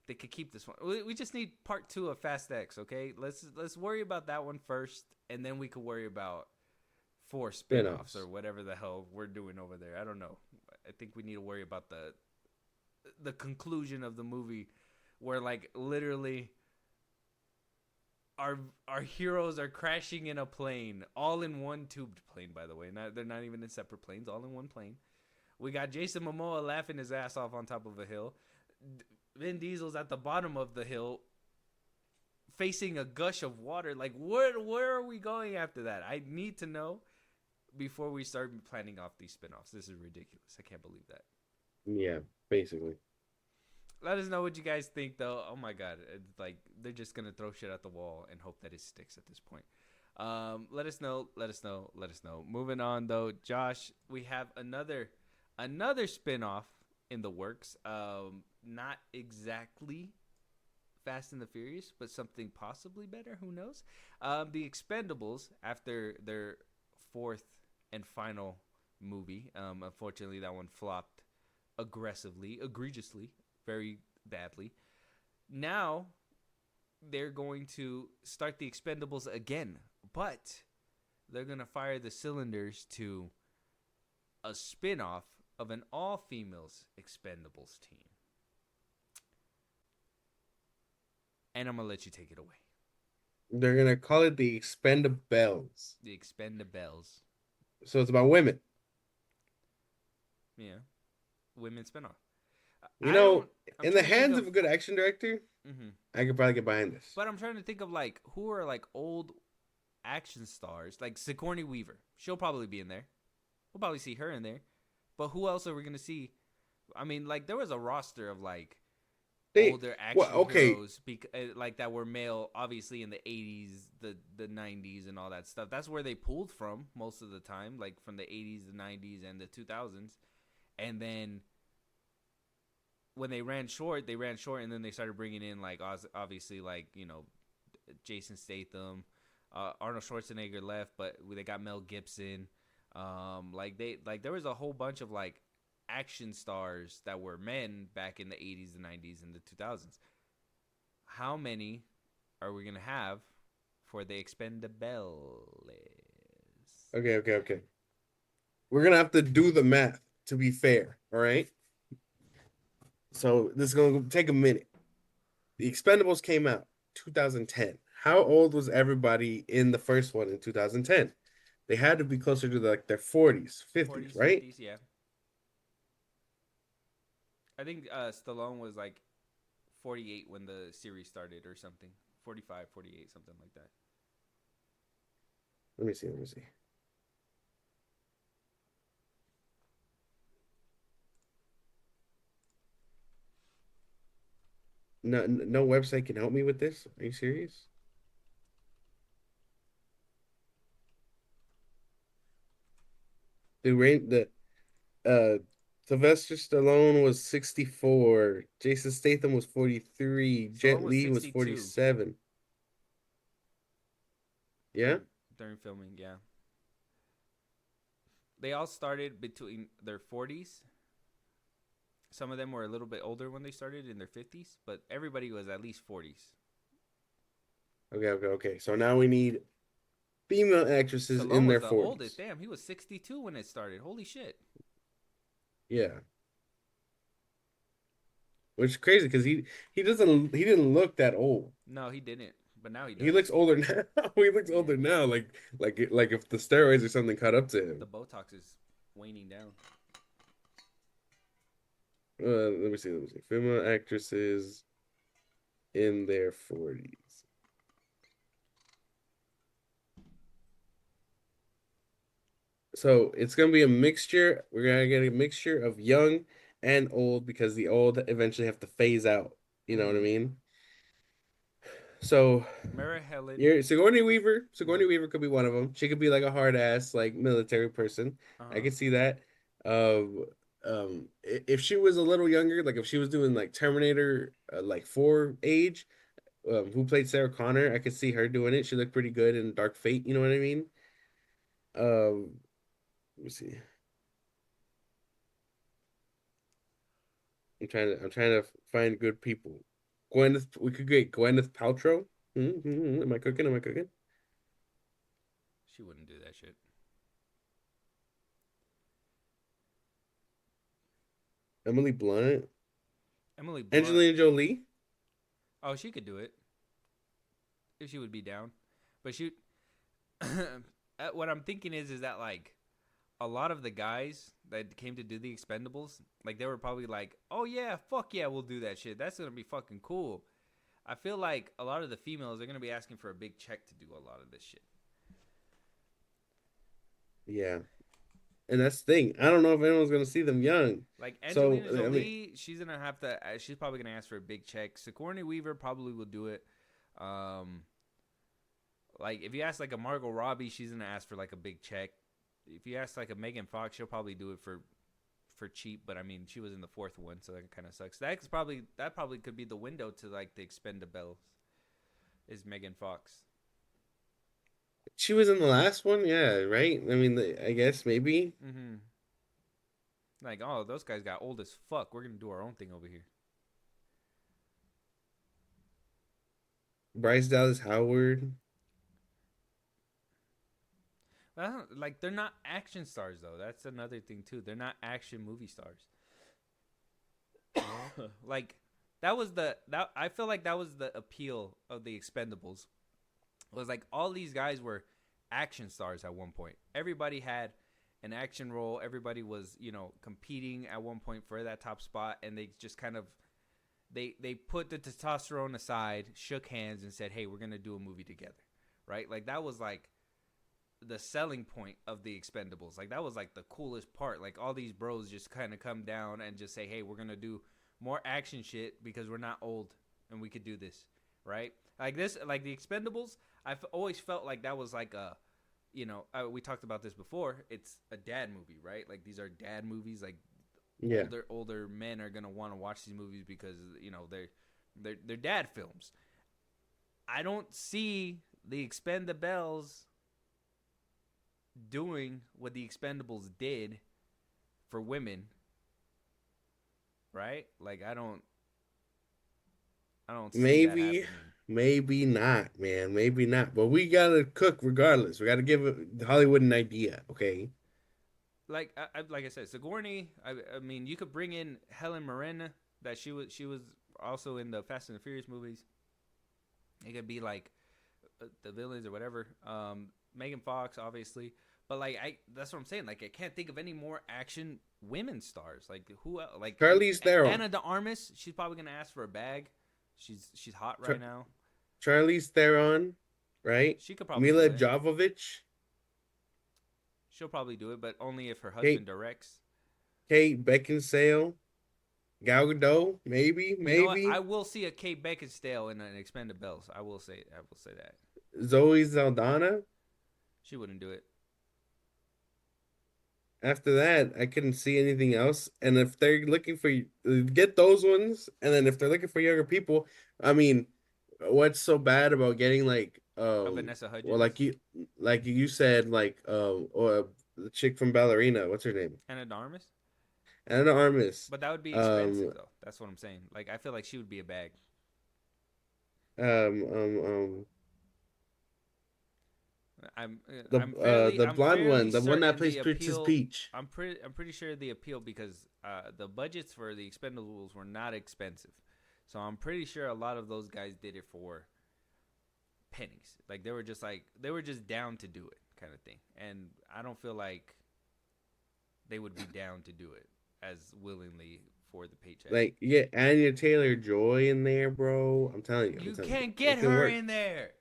they could keep this one. We just need part 2 of Fast X. Okay, let's worry about that one first, and then we could worry about 4 spinoffs or Spinoffs. whatever the hell we're doing over there. I don't know. I think we need to worry about the conclusion of the movie, where like literally our heroes are crashing in a plane, all in one tubed plane. By the way, they're not even in separate planes, all in one plane. We got Jason Momoa laughing his ass off on top of a hill. Vin Diesel's at the bottom of the hill, facing a gush of water. Like, where are we going after that? I need to know before we start planning off these spinoffs. This is ridiculous. I can't believe that. Yeah, basically. Let us know what you guys think, though. Oh my god, it's like they're just gonna throw shit at the wall and hope that it sticks at this point. Let us know. Let us know. Let us know. Moving on, though, Josh, we have another spinoff in the works. Not exactly Fast and the Furious, but something possibly better. Who knows? The Expendables, after their 4th and final movie, unfortunately that one flopped egregiously, very badly. Now they're going to start the Expendables again, but they're going to fire the cylinders to a spinoff of an all-females Expendables team. And I'm going to let you take it away. They're gonna call it the Expendables. The Expendables. So it's about women. Yeah. Women spinoff. You know, I'm in the trying to think hands of a good action director, Mhm. I could probably get behind this. But I'm trying to think of like who are like old action stars, like Sigourney Weaver. She'll probably be in there. We'll probably see her in there. But who else are we gonna see? I mean, like there was a roster of like older action heroes, like that were male, obviously in the 80s, the 90s, and all that stuff. That's where they pulled from most of the time, like from the 80s, the 90s, and the 2000s. And then when they ran short, and then they started bringing in like obviously like Jason Statham, Arnold Schwarzenegger left, but they got Mel Gibson. There was a whole bunch of like action stars that were men back in the 80s, the 90s, and the 2000s. How many are we gonna have for the Expendables? Okay. We're gonna have to do the math to be fair, all right? So this is gonna take a minute. The Expendables came out 2010. How old was everybody in the first one in 2010? They had to be closer to like their 40s, 50s, 40s, right? 50s, yeah. I think Stallone was like 48 when the series started or something. 45, 48, something like that. Let me see. Let me see. No, no website can help me with this. Are you serious? The uh Sylvester Stallone was 64. Jason Statham was 43. Stallone Jet was Li was 62 47. Yeah? during filming. Yeah, they all started between their 40s. Some of them were a little bit older when they started in their 50s, but everybody was at least 40s. Okay. So now we need female actresses Stallone in was their the oldest. 40s. Damn, he was 62 when it started. Holy shit. Yeah. Which is crazy because he didn't look that old. No, he didn't, but now he He does. looks older now. He looks Yeah, older now, like if the steroids or something caught up to the him. Botox is waning down. Let me see. Let me see. Female actresses in their 40s. So it's gonna be a mixture. We're gonna get a mixture of young and old because the old eventually have to phase out. You know what I Mm-hmm. mean? So Mara Helen. you're Sigourney Weaver. Mm-hmm. Sigourney Weaver could be one of them. She could be like a hard ass, like military person. I Uh-huh. could see that. If she was a little younger, like if she was doing like Terminator, like 4 age, who played Sarah Connor, I could see her doing it. She looked pretty good in Dark Fate. You know what I mean? Um, let me see. I'm trying to find good people. We could get Gwyneth Paltrow. Am I cooking? Am I cooking? She wouldn't do that shit. Emily Blunt, Emily Blunt. Angelina Jolie. Oh, she could do it if she would be down. But she, what I'm thinking is that like a lot of the guys that came to do the Expendables, like they were probably like, "Oh yeah, fuck yeah, we'll do that shit. That's gonna be fucking cool." I feel like a lot of the females are gonna be asking for a big check to do a lot of this shit. Yeah, and that's the thing. I don't know if anyone's gonna see them young. Like So Angelina I mean, Jolie, she's gonna have to. She's probably gonna ask for a big check. Sigourney Weaver probably will do it. Um, like if you ask like a Margot Robbie, she's gonna ask for like a big check. If you ask like a Megan Fox, she'll probably do it for cheap. But I mean, she was in the fourth one, so that kind of sucks. That probably could be the window to like the Expendables. Is Megan Fox? she was in the last one. Yeah, right. I mean, I guess maybe Mm-hmm. Like, oh, those guys got old as fuck. We're gonna do our own thing over here. Bryce Dallas Howard. Like they're not action stars though. That's another thing too. They're not action movie stars. Like that I feel like that was the appeal of the Expendables. It was like all these guys were action stars at one point. Everybody had an action role. Everybody was, competing at one point for that top spot, and they just kind of they put the testosterone aside, shook hands, and said, "Hey, we're gonna do a movie together." Right? Like that was like the selling point of the Expendables. Like that was like the coolest part. Like all these bros just kind of come down and just say, "Hey, we're gonna do more action shit because we're not old and we could do this." Right? Like this, like the Expendables. I've always felt like that was like a, we talked about this before. It's a dad movie, right? Like these are dad movies. Like Yeah, older men are gonna want to watch these movies because they're dad films. I don't see the Expendables doing what the Expendables did for women, right? Like I don't see that maybe, happening. maybe not, man. Maybe not. But we gotta cook regardless. We gotta give Hollywood an idea. Okay. Like I said, Sigourney. I mean, you could bring in Helen Mirren. That she was also in the Fast and the Furious movies. It could be like the villains or whatever. Megan Fox, obviously. But like that's what I'm saying. Like I can't think of any more action women stars. Like who else? Like Charlize Theron. Anna de Armas. She's probably gonna ask for a bag. She's hot right Char- now. Charlize Theron, right? She could probably do Mila it. Jovovich. She'll probably do it, but only if her Kate, husband directs. Kate Beckinsale, Gal Gadot, maybe, You know what? maybe. I will see a Kate Beckinsale in an Expendables. I will say that. Zoe Saldana. She wouldn't do it. After that, I couldn't see anything else. And if they're looking for get those ones, and then if they're looking for younger people, I mean, what's so bad about getting like Vanessa well, Hudgens, like you said, like or the chick from Ballerina, what's her name? Anna de Armas. Anna Armas. But that would be Um expensive, though. That's what I'm saying. Like, I feel like she would be a bag. um um um I'm the I'm blonde fairly one, the one that certain plays the Princess appeal. Peach. I'm pretty sure the appeal because the budgets for the Expendables were not expensive, so I'm pretty sure a lot of those guys did it for pennies. Like they were just down to do it, kind of thing. And I don't feel like they would be down to do it as willingly for the paycheck. Like, yeah, Anya Taylor-Joy in there, bro. I'm telling you. You I'm telling can't you. get It can her work. in there.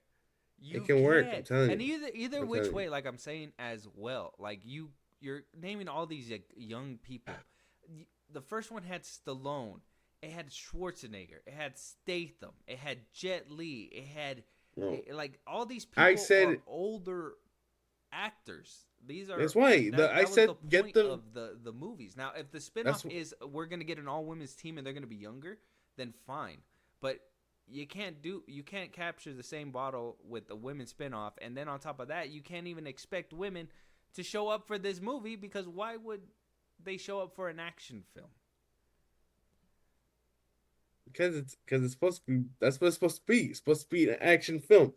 You It can work. I'm can't. telling And you. either I'm which telling way, you. like I'm saying as well, like you're naming all these like, young people. The first one had Stallone. It had Schwarzenegger. It had Statham. It had Jet Li. It had No. like all these people I said are older actors. These are that's why. that I was said the get point them. of the movies. Now, if the That's spinoff is we're gonna get an all women's team and they're gonna be younger, then fine. But you can't capture the same bottle with the women's spinoff, and then on top of that, you can't even expect women to show up for this movie because why would they show up for an action film? Because it's supposed to be. That's what it's supposed to be. It's supposed to be an action film.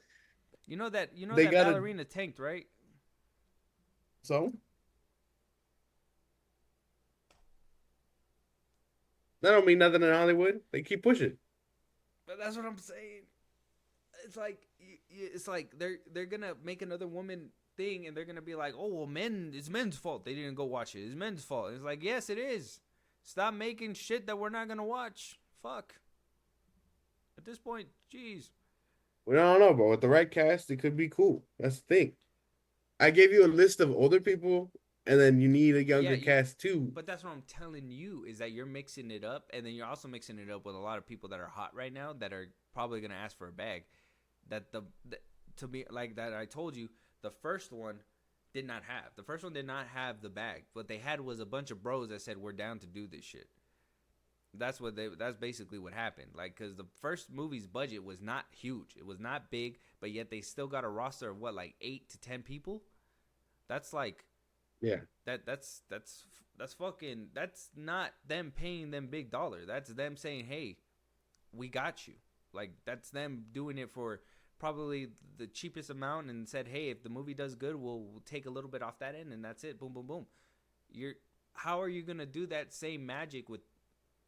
You know that They gotta. ballerina tanked, right? So that don't mean nothing in Hollywood. They keep pushing. But that's what I'm saying. It's like they're gonna make another woman thing, and they're gonna be like, oh well, it's men's fault they didn't go watch it. It's men's fault. It's like, yes, it is. Stop making shit that we're not gonna watch. Fuck. At this point, jeez. We don't know, but with the right cast, it could be cool. That's the thing. I gave you a list of older people, and then you need a younger cast too. But that's what I'm telling you is that you're mixing it up, and then you're also mixing it up with a lot of people that are hot right now that are probably gonna ask for a bag. To be like that, I told you the first one did not have. The first one did not have the bag. What they had was a bunch of bros that said we're down to do this shit. That's basically what happened. Like, because the first movie's budget was not huge. It was not big, but yet they still got a roster of like 8 to 10 people. That's like, yeah, that's fucking, that's not them paying them big dollar. That's them saying, hey, we got you. Like, that's them doing it for probably the cheapest amount and said, hey, if the movie does good, we'll take a little bit off that end, and that's it. Boom, boom, boom. How are you gonna do that same magic with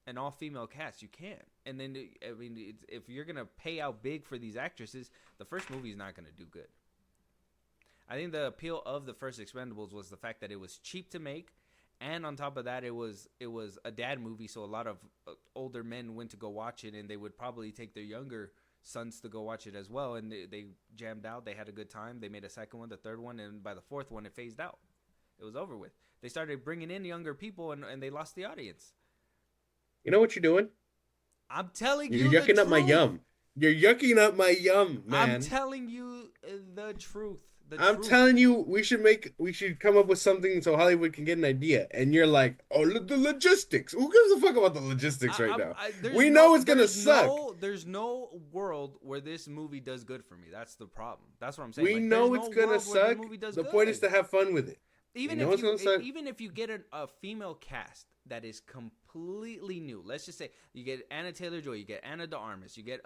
an all-female cast? You can't. And then, I mean, if you're gonna pay out big for these actresses, the first movie is not gonna do good. I think the appeal of the first Expendables was the fact that it was cheap to make, and on top of that, it was a dad movie, so a lot of older men went to go watch it, and they would probably take their younger sons to go watch it as well, and they jammed out. They had a good time. They made a second one, the third one, and by the fourth one, it phased out. It was over with. They started bringing in younger people, and they lost the audience. You know what you're doing? I'm telling You're you yucking the up my truth. yum. You're yucking up my yum, man. I'm telling you the truth. I'm telling you, we should come up with something so Hollywood can get an idea. And you're like, oh, the logistics. Who gives a fuck about the logistics right now? We know it's gonna suck. There's no world where this movie does good for me. That's the problem. That's what I'm saying. We know it's gonna suck. The point is to have fun with it. Even if you get a female cast that is completely new, let's just say you get Anna Taylor-Joy, you get Anna de Armas, you get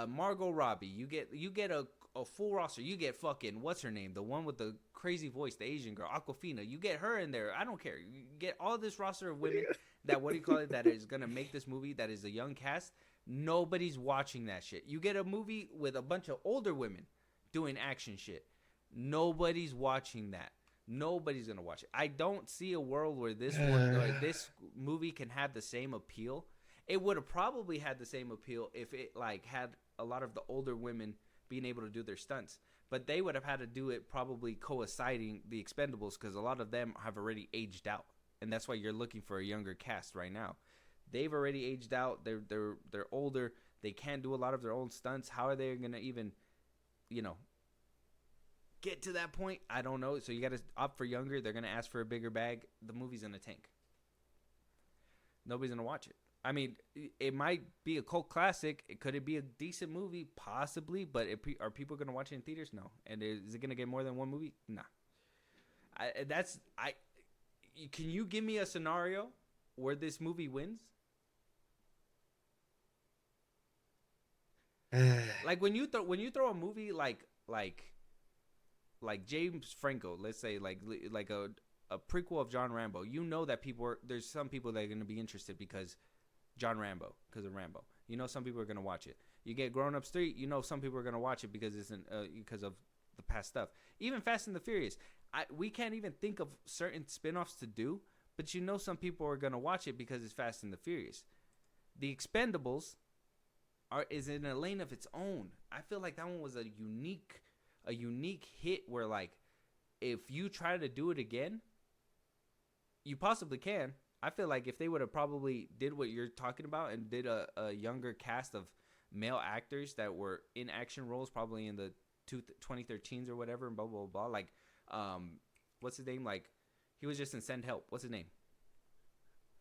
Margot Robbie, you get a full roster, you get fucking what's her name, the one with the crazy voice, the Asian girl, Aquafina, you get her in there. I don't care. You get all this roster of women that is gonna make this movie that is a young cast. Nobody's watching that shit. You get a movie with a bunch of older women doing action shit. Nobody's watching that. Nobody's gonna watch it. I don't see a world where this movie can have the same appeal. It would have probably had the same appeal if it like had a lot of the older women being able to do their stunts. But they would have had to do it probably coinciding the Expendables because a lot of them have already aged out, and that's why you're looking for a younger cast right now. They've already aged out. They're older. They can't do a lot of their own stunts. How are they gonna even, get to that point? I don't know. So you got to opt for younger. They're gonna ask for a bigger bag. The movie's in a tank. Nobody's gonna watch it. I mean, it might be a cult classic. Could it be a decent movie? Possibly. But are people going to watch it in theaters? No. And is it going to get more than one movie? Nah. Can you give me a scenario where this movie wins? Like when you throw a movie like James Franco, let's say like a prequel of John Rambo. You know that there's some people that are going to be interested because John Rambo, because of Rambo. You know some people are going to watch it. You get Grown Ups 3, you know some people are going to watch it because because of the past stuff. Even Fast and the Furious. We can't even think of certain spin-offs to do, but you know some people are going to watch it because it's Fast and the Furious. The Expendables is in a lane of its own. I feel like that one was a unique hit where, like, if you try to do it again, you possibly can. I feel like if they would have probably did what you're talking about and did a younger cast of male actors that were in action roles, probably in the 2013s or whatever, and blah, blah, blah. Like, what's his name? Like, he was just in Send Help. What's his name?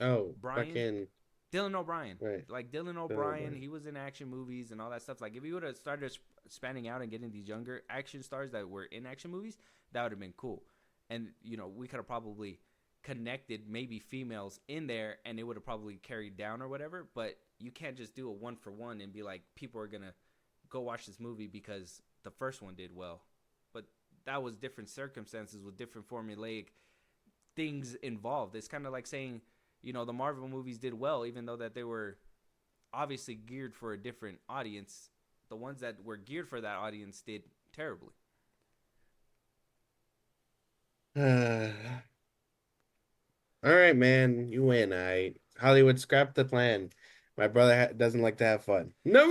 Oh, Brian? fucking Dylan O'Brien. right. Like, Dylan O'Brien, he was in action movies and all that stuff. Like, if he would have started spanning out and getting these younger action stars that were in action movies, that would have been cool. And, we could have probably connected maybe females in there and it would have probably carried down or whatever. But you can't just do a 1-for-1 and be like, people are going to go watch this movie because the first one did well. But that was different circumstances with different formulaic things involved. It's kind of like saying, the Marvel movies did well, even though that they were obviously geared for a different audience. The ones that were geared for that audience did terribly. All right, man, you win. Hollywood, scrap the plan. My brother doesn't like to have fun. No,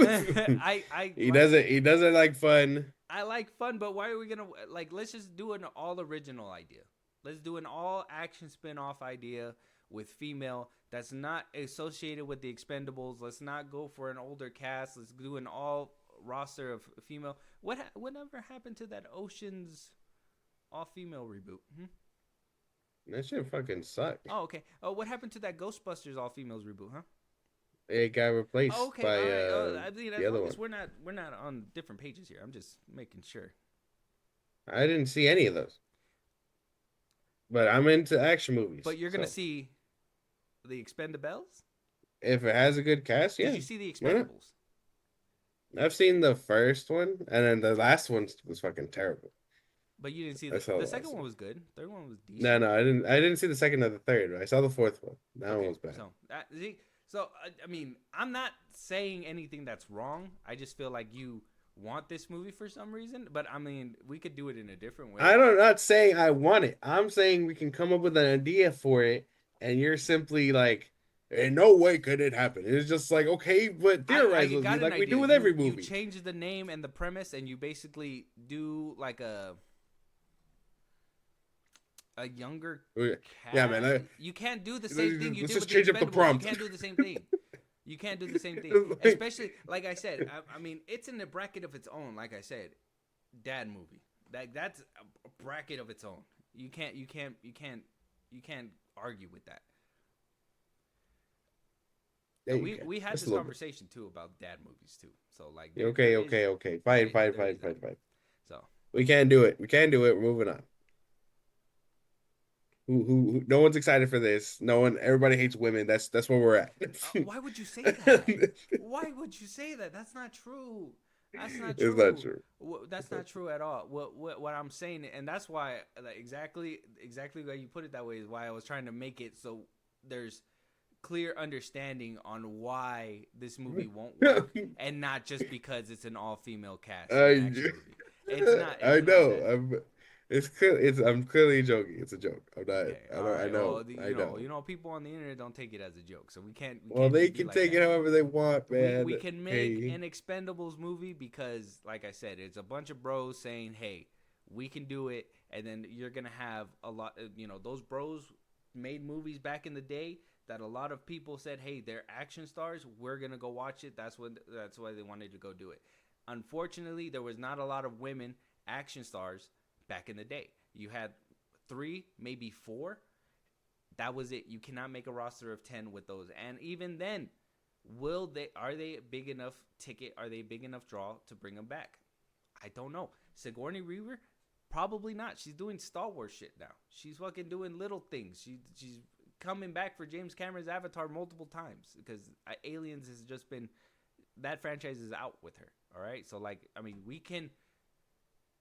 he doesn't. He doesn't like fun. I like fun, but why are we gonna let's just do an all original idea. Let's do an all action spin-off idea with female that's not associated with the Expendables. Let's not go for an older cast. Let's do an all roster of female. Whatever happened to that Ocean's all female reboot? That shit fucking sucked. Oh, okay. Oh, what happened to that Ghostbusters all females reboot? Huh? It got replaced by the other one. We're not on different pages here. I'm just making sure. I didn't see any of those. But I'm into action movies. But you're gonna see the Expendables? If it has a good cast, yeah. Did you see the Expendables? I've seen the first one, and then the last one was fucking terrible. But you didn't see the second one was good. Third one was decent. No, I didn't see the second or the third. I saw the fourth one. That one was bad. So I mean, I'm not saying anything that's wrong. I just feel like you want this movie for some reason. But I mean, we could do it in a different way. I'm not saying I want it. I'm saying we can come up with an idea for it, and you're simply like, in no way could it happen. It's just like, okay, but theorize with me like we do with every movie. You change the name and the premise, and you basically do like a younger cat. Yeah, man. You can't do the same thing you did with the change up the prompt. You can't do the same thing. You can't do the same thing. Especially, like I said, I mean, it's in a bracket of its own. Like I said, dad movie. That's a bracket of its own. You can't argue with that. Yeah, we had this conversation too about dad movies too. So like okay. Fine. So we can't do it. We're moving on. Who no one's excited for this. Everybody hates women. That's where we're at. Why would you say that? Why would you say that? That's not true. That's not true. It's not true. That's not true at all. What I'm saying, and that's why exactly why you put it that way is why I was trying to make it so there's clear understanding on why this movie won't work, and not just because it's an all-female cast. It's not. I know. I'm clearly joking. It's a joke. I'm not. Okay, I all don't. I right. know. Well, I know. people on the internet don't take it as a joke, so we Well, can't they just be can like take that. it however they want, man. We can make Hey, an Expendables movie because, like I said, it's a bunch of bros saying, "Hey, we can do it," and then you're gonna have a lot. Those bros made movies back in the day that a lot of people said, "Hey, they're action stars. We're gonna go watch it." That's why they wanted to go do it. Unfortunately, there was not a lot of women action stars back in the day. You had three, maybe four. That was it. You cannot make a roster of 10 with those. And even then, are they a big enough ticket? Are they a big enough draw to bring them back? I don't know. Sigourney Weaver? Probably not. She's doing Star Wars shit now. She's fucking doing little things. She's coming back for James Cameron's Avatar multiple times because Aliens has just been, that franchise is out with her. All right. So we can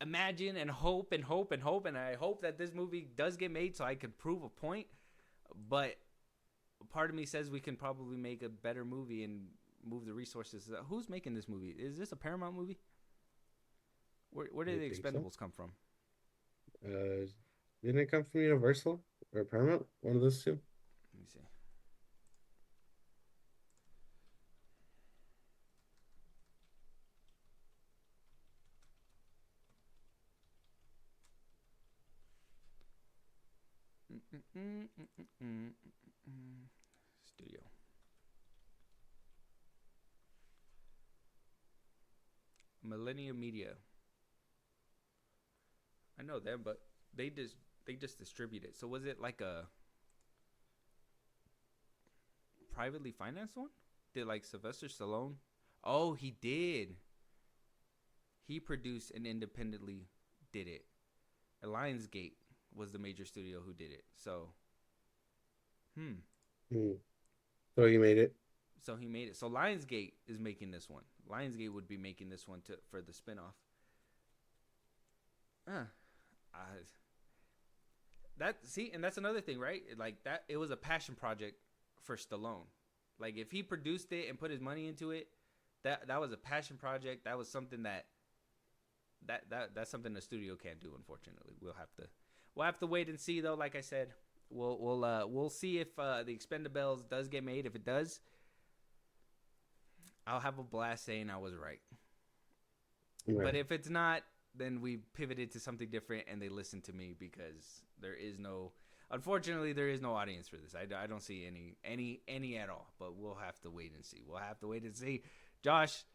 imagine and hope and hope and hope, and I hope that this movie does get made so I can prove a point. But part of me says we can probably make a better movie and move the resources. Who's making this movie? Is this a Paramount movie? Where did the Expendables come from? Didn't it come from Universal or Paramount? One of those two. Let me see. Studio. Millennium Media. I know them, but they just distribute it. So was it like a privately financed one? Did like Sylvester Stallone? Oh, he did. He produced and independently did it. Lionsgate was the major studio who did it. So, So he made it. So he made it. So Lionsgate is making this one. Lionsgate would be making this one for the spinoff. And that's another thing, right? Like that, it was a passion project for Stallone. Like if he produced it and put his money into it, that was a passion project. That was something that's something the studio can't do. Unfortunately, we'll have to wait and see. Though, like I said, we'll see if the Expendables does get made. If it does, I'll have a blast saying I was right. But if it's not, then we pivoted to something different and they listened to me because unfortunately, there is no audience for this. I don't see any at all, but we'll have to wait and see. Josh,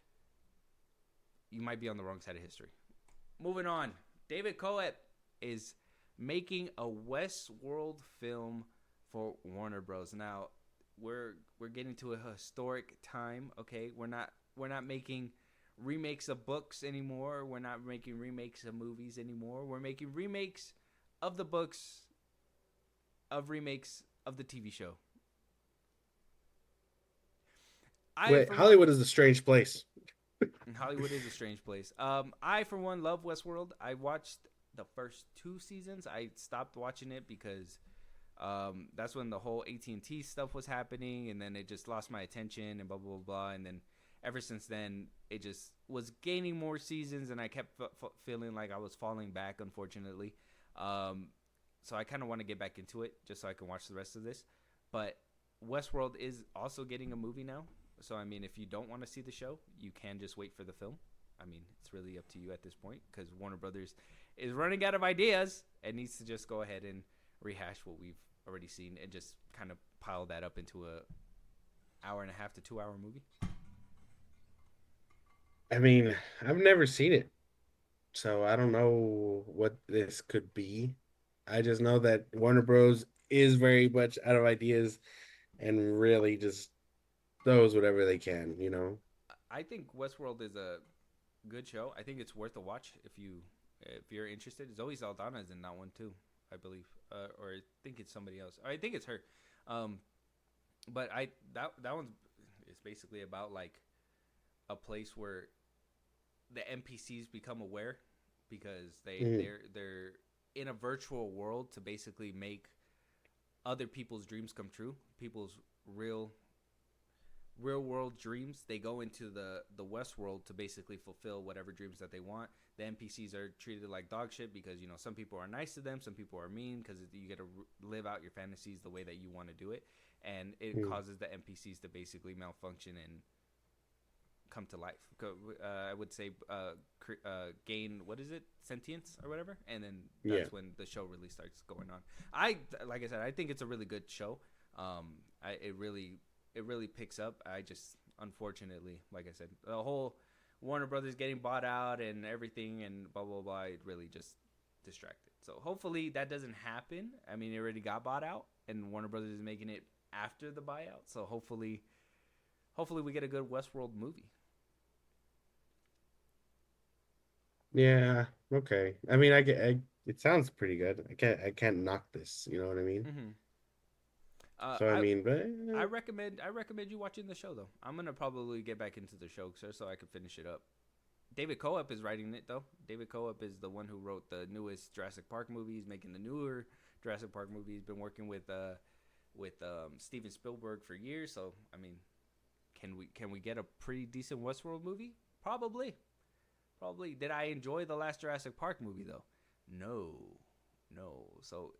you might be on the wrong side of history. Moving on. David Coet is making a Westworld film for Warner Bros. Now, we're getting to a historic time, okay? We're not making remakes of books anymore. We're not making remakes of movies anymore. We're making remakes of the books, of remakes of the TV show. Hollywood is a strange place. Hollywood is a strange place. I, for one, love Westworld. I watched the first 2 seasons. I stopped watching it because that's when the whole AT&T stuff was happening, and then it just lost my attention and blah, blah, blah. And then ever since then, it just was gaining more seasons, and I kept feeling like I was falling back, unfortunately. So I kind of want to get back into it just so I can watch the rest of this. But Westworld is also getting a movie now. So, I mean, if you don't want to see the show, you can just wait for the film. I mean, it's really up to you at this point because Warner Brothers is running out of ideas and needs to just go ahead and rehash what we've already seen and just kind of pile that up into a 1.5 to 2 hour movie. I mean, I've never seen it, so I don't know what this could be. I just know that Warner Bros. Is very much out of ideas and really just throws whatever they can, you know? I think Westworld is a good show. I think it's worth a watch if you're interested. Zoe Saldana is in that one too, I believe, or I think it's somebody else. I think it's her. But that one's it's basically about like a place where the NPCs become aware because they're in a virtual world to basically make other people's dreams come true, people's real real world dreams. They go into the West world to basically fulfill whatever dreams that they want. The NPCs are treated like dog shit because, you know, some people are nice to them, some people are mean, because you get to live out your fantasies the way that you want to do it, and it causes the NPCs to basically malfunction and come to life. I would say gain, what is it, sentience or whatever, and then that's when the show really starts going on. Like I said, I think it's a really good show. It really picks up. I just, unfortunately, like I said, the whole Warner Brothers getting bought out and everything and blah blah blah, it really just distracted. So hopefully that doesn't happen. I mean, it already got bought out, and Warner Brothers is making it after the buyout. So hopefully we get a good Westworld movie. Yeah. Okay. I mean, it sounds pretty good. I can't knock this. You know what I mean? Mm-hmm. So I mean, but I recommend you watching the show though. I'm gonna probably get back into the show so I can finish it up. David Coep is writing it though. David Coep is the one who wrote the newest Jurassic Park movie. He's making the newer Jurassic Park movie. He's been working with Steven Spielberg for years. So I mean, can we get a pretty decent Westworld movie? Probably. Did I enjoy the last Jurassic Park movie though? No. So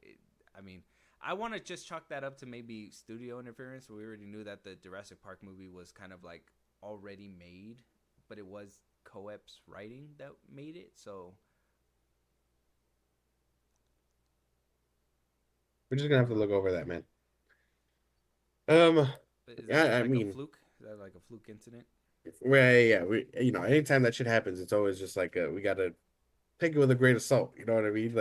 I mean, I want to just chalk that up to maybe studio interference. We already knew that the Jurassic Park movie was kind of like already made, but it was Coep's writing that made it. So we're just gonna have to look over that, man. is that Yeah, I like mean, a fluke? Is that like a fluke incident? well, yeah, anytime that shit happens, it's always just like we gotta take it with a grain of salt. You know what I mean?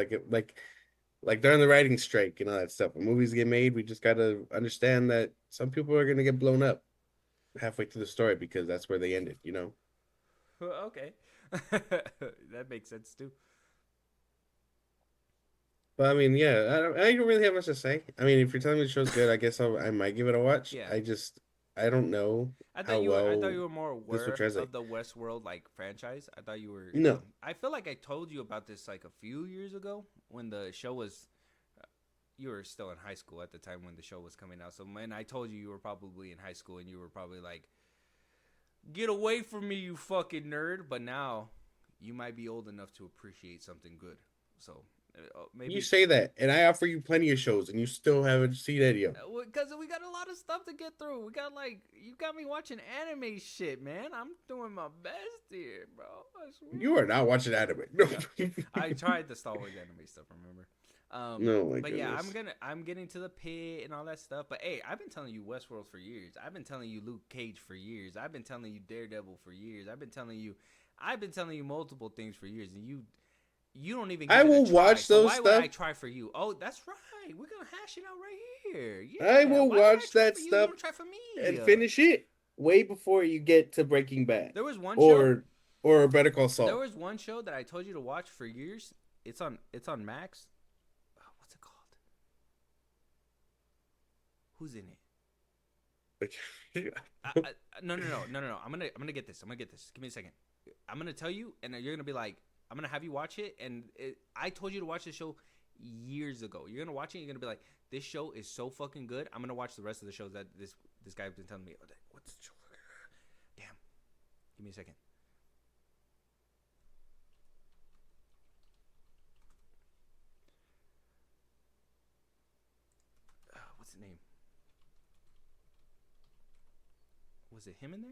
Like during the writing strike and all that stuff. When movies get made, we just gotta understand that some people are gonna get blown up halfway through the story because that's where they ended. You know? Okay, that makes sense too. But I mean, yeah, I don't really have much to say. I mean, if you're telling me the show's good, I guess I might give it a watch. Yeah. I don't know I how thought you well were more this will aware translate. of the Westworld like franchise. I thought you were. No. I feel like I told you about this like a few years ago when the show was. You were still in high school at the time when the show was coming out. So when I told you were probably in high school and you were probably like, "Get away from me, you fucking nerd!" But now you might be old enough to appreciate something good. So maybe You say that, and I offer you plenty of shows, and you still haven't seen any of them. because we got a lot of stuff to get through. We got you got me watching anime shit, man. I'm doing my best here, bro. I swear. You are not watching anime. No. I tried the Star Wars anime stuff, remember? No, my but goodness. yeah, I'm getting to the pit and all that stuff. But hey, I've been telling you Westworld for years. I've been telling you Luke Cage for years. I've been telling you Daredevil for years. I've been telling you multiple things for years, and you don't even. Give I it a will try. watch So those why stuff. would I try for you? Oh, that's right. We're gonna hash it out right here. Yeah, I will why would I watch try that for you? You stuff don't try for me. and finish it way before you get to Breaking Bad. There was one show. Or Better Call Saul. There was one show that I told you to watch for years. It's on Max. What's it called? Who's in it? No. I'm gonna get this. Give me a second. I'm gonna tell you, and you're gonna be like, I'm gonna have you watch it. And I told you to watch this show years ago. You're gonna watch it. And you're gonna be like, this show is so fucking good. I'm gonna watch the rest of the shows that this guy's been telling me. What's the show? Damn. Give me a second. What's the name? Was it him in there?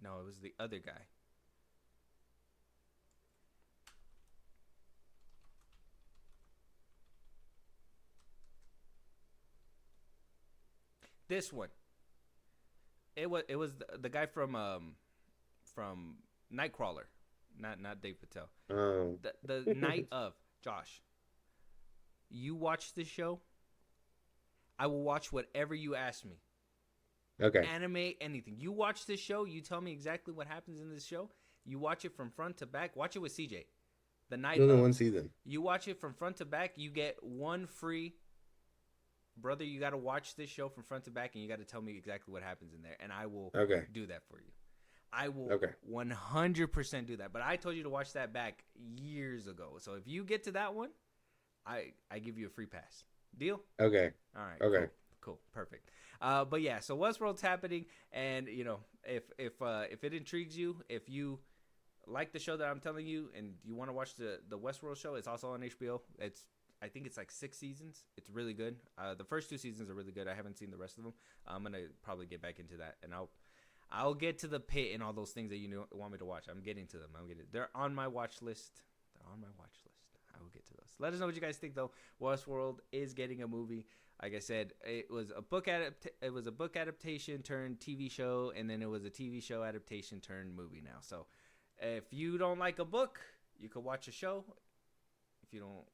No, it was the other guy. This one. It was the guy from Nightcrawler, not Dave Patel. Oh. The night of Josh. You watch this show. I will watch whatever you ask me. Okay. Anime, anything. You watch this show. You tell me exactly what happens in this show. You watch it from front to back. Watch it with CJ. The night Only of. one season. You watch it from front to back. You get one free. Brother, you got to watch this show from front to back, and you got to tell me exactly what happens in there, and I will do that for you. I will 100% do that. But I told you to watch that back years ago. So if you get to that one, I give you a free pass. Deal? Okay. All right, Okay. cool, perfect. But yeah, so Westworld's happening, and you know, if it intrigues you, if you like the show that I'm telling you, and you want to watch the Westworld show, it's also on HBO. I think it's like 6 seasons. It's really good. The first 2 seasons are really good. I haven't seen the rest of them. I'm gonna probably get back into that, and I'll get to the pit and all those things that want me to watch. I'm getting to them. They're on my watch list. They're on my watch list. I will get to those. Let us know what you guys think, though. Westworld is getting a movie. Like I said, it was a book adaptation turned TV show, and then it was a TV show adaptation turned movie now. So if you don't like a book, you could watch a show. If you don't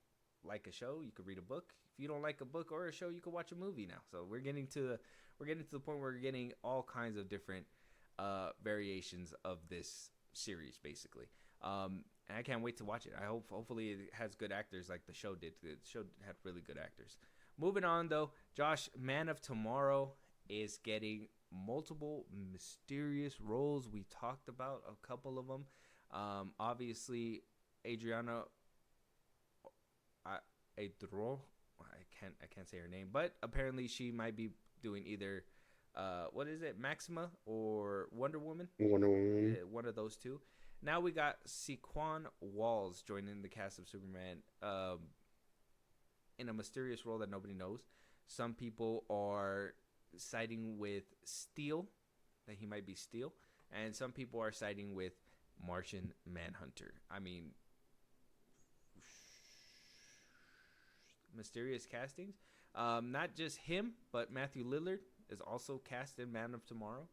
like a show, you could read a book. If you don't like a book or a show, you could watch a movie now. So we're getting to the point where we're getting all kinds of different variations of this series, basically. And I can't wait to watch it. Hopefully it has good actors like the show did. The show had really good actors. Moving on, though, Josh, Man of Tomorrow is getting multiple mysterious roles. We talked about a couple of them. Obviously, Adriana Adro, I can't say her name, but apparently she might be doing either what is it, Maxima or Wonder Woman? Wonder Woman. One of those two. Now we got Sequan Walls joining the cast of Superman in a mysterious role that nobody knows. Some people are siding with Steel, that he might be Steel, and some people are siding with Martian Manhunter. I mean, mysterious castings. Not just him, but Matthew Lillard is also cast in Man of Tomorrow.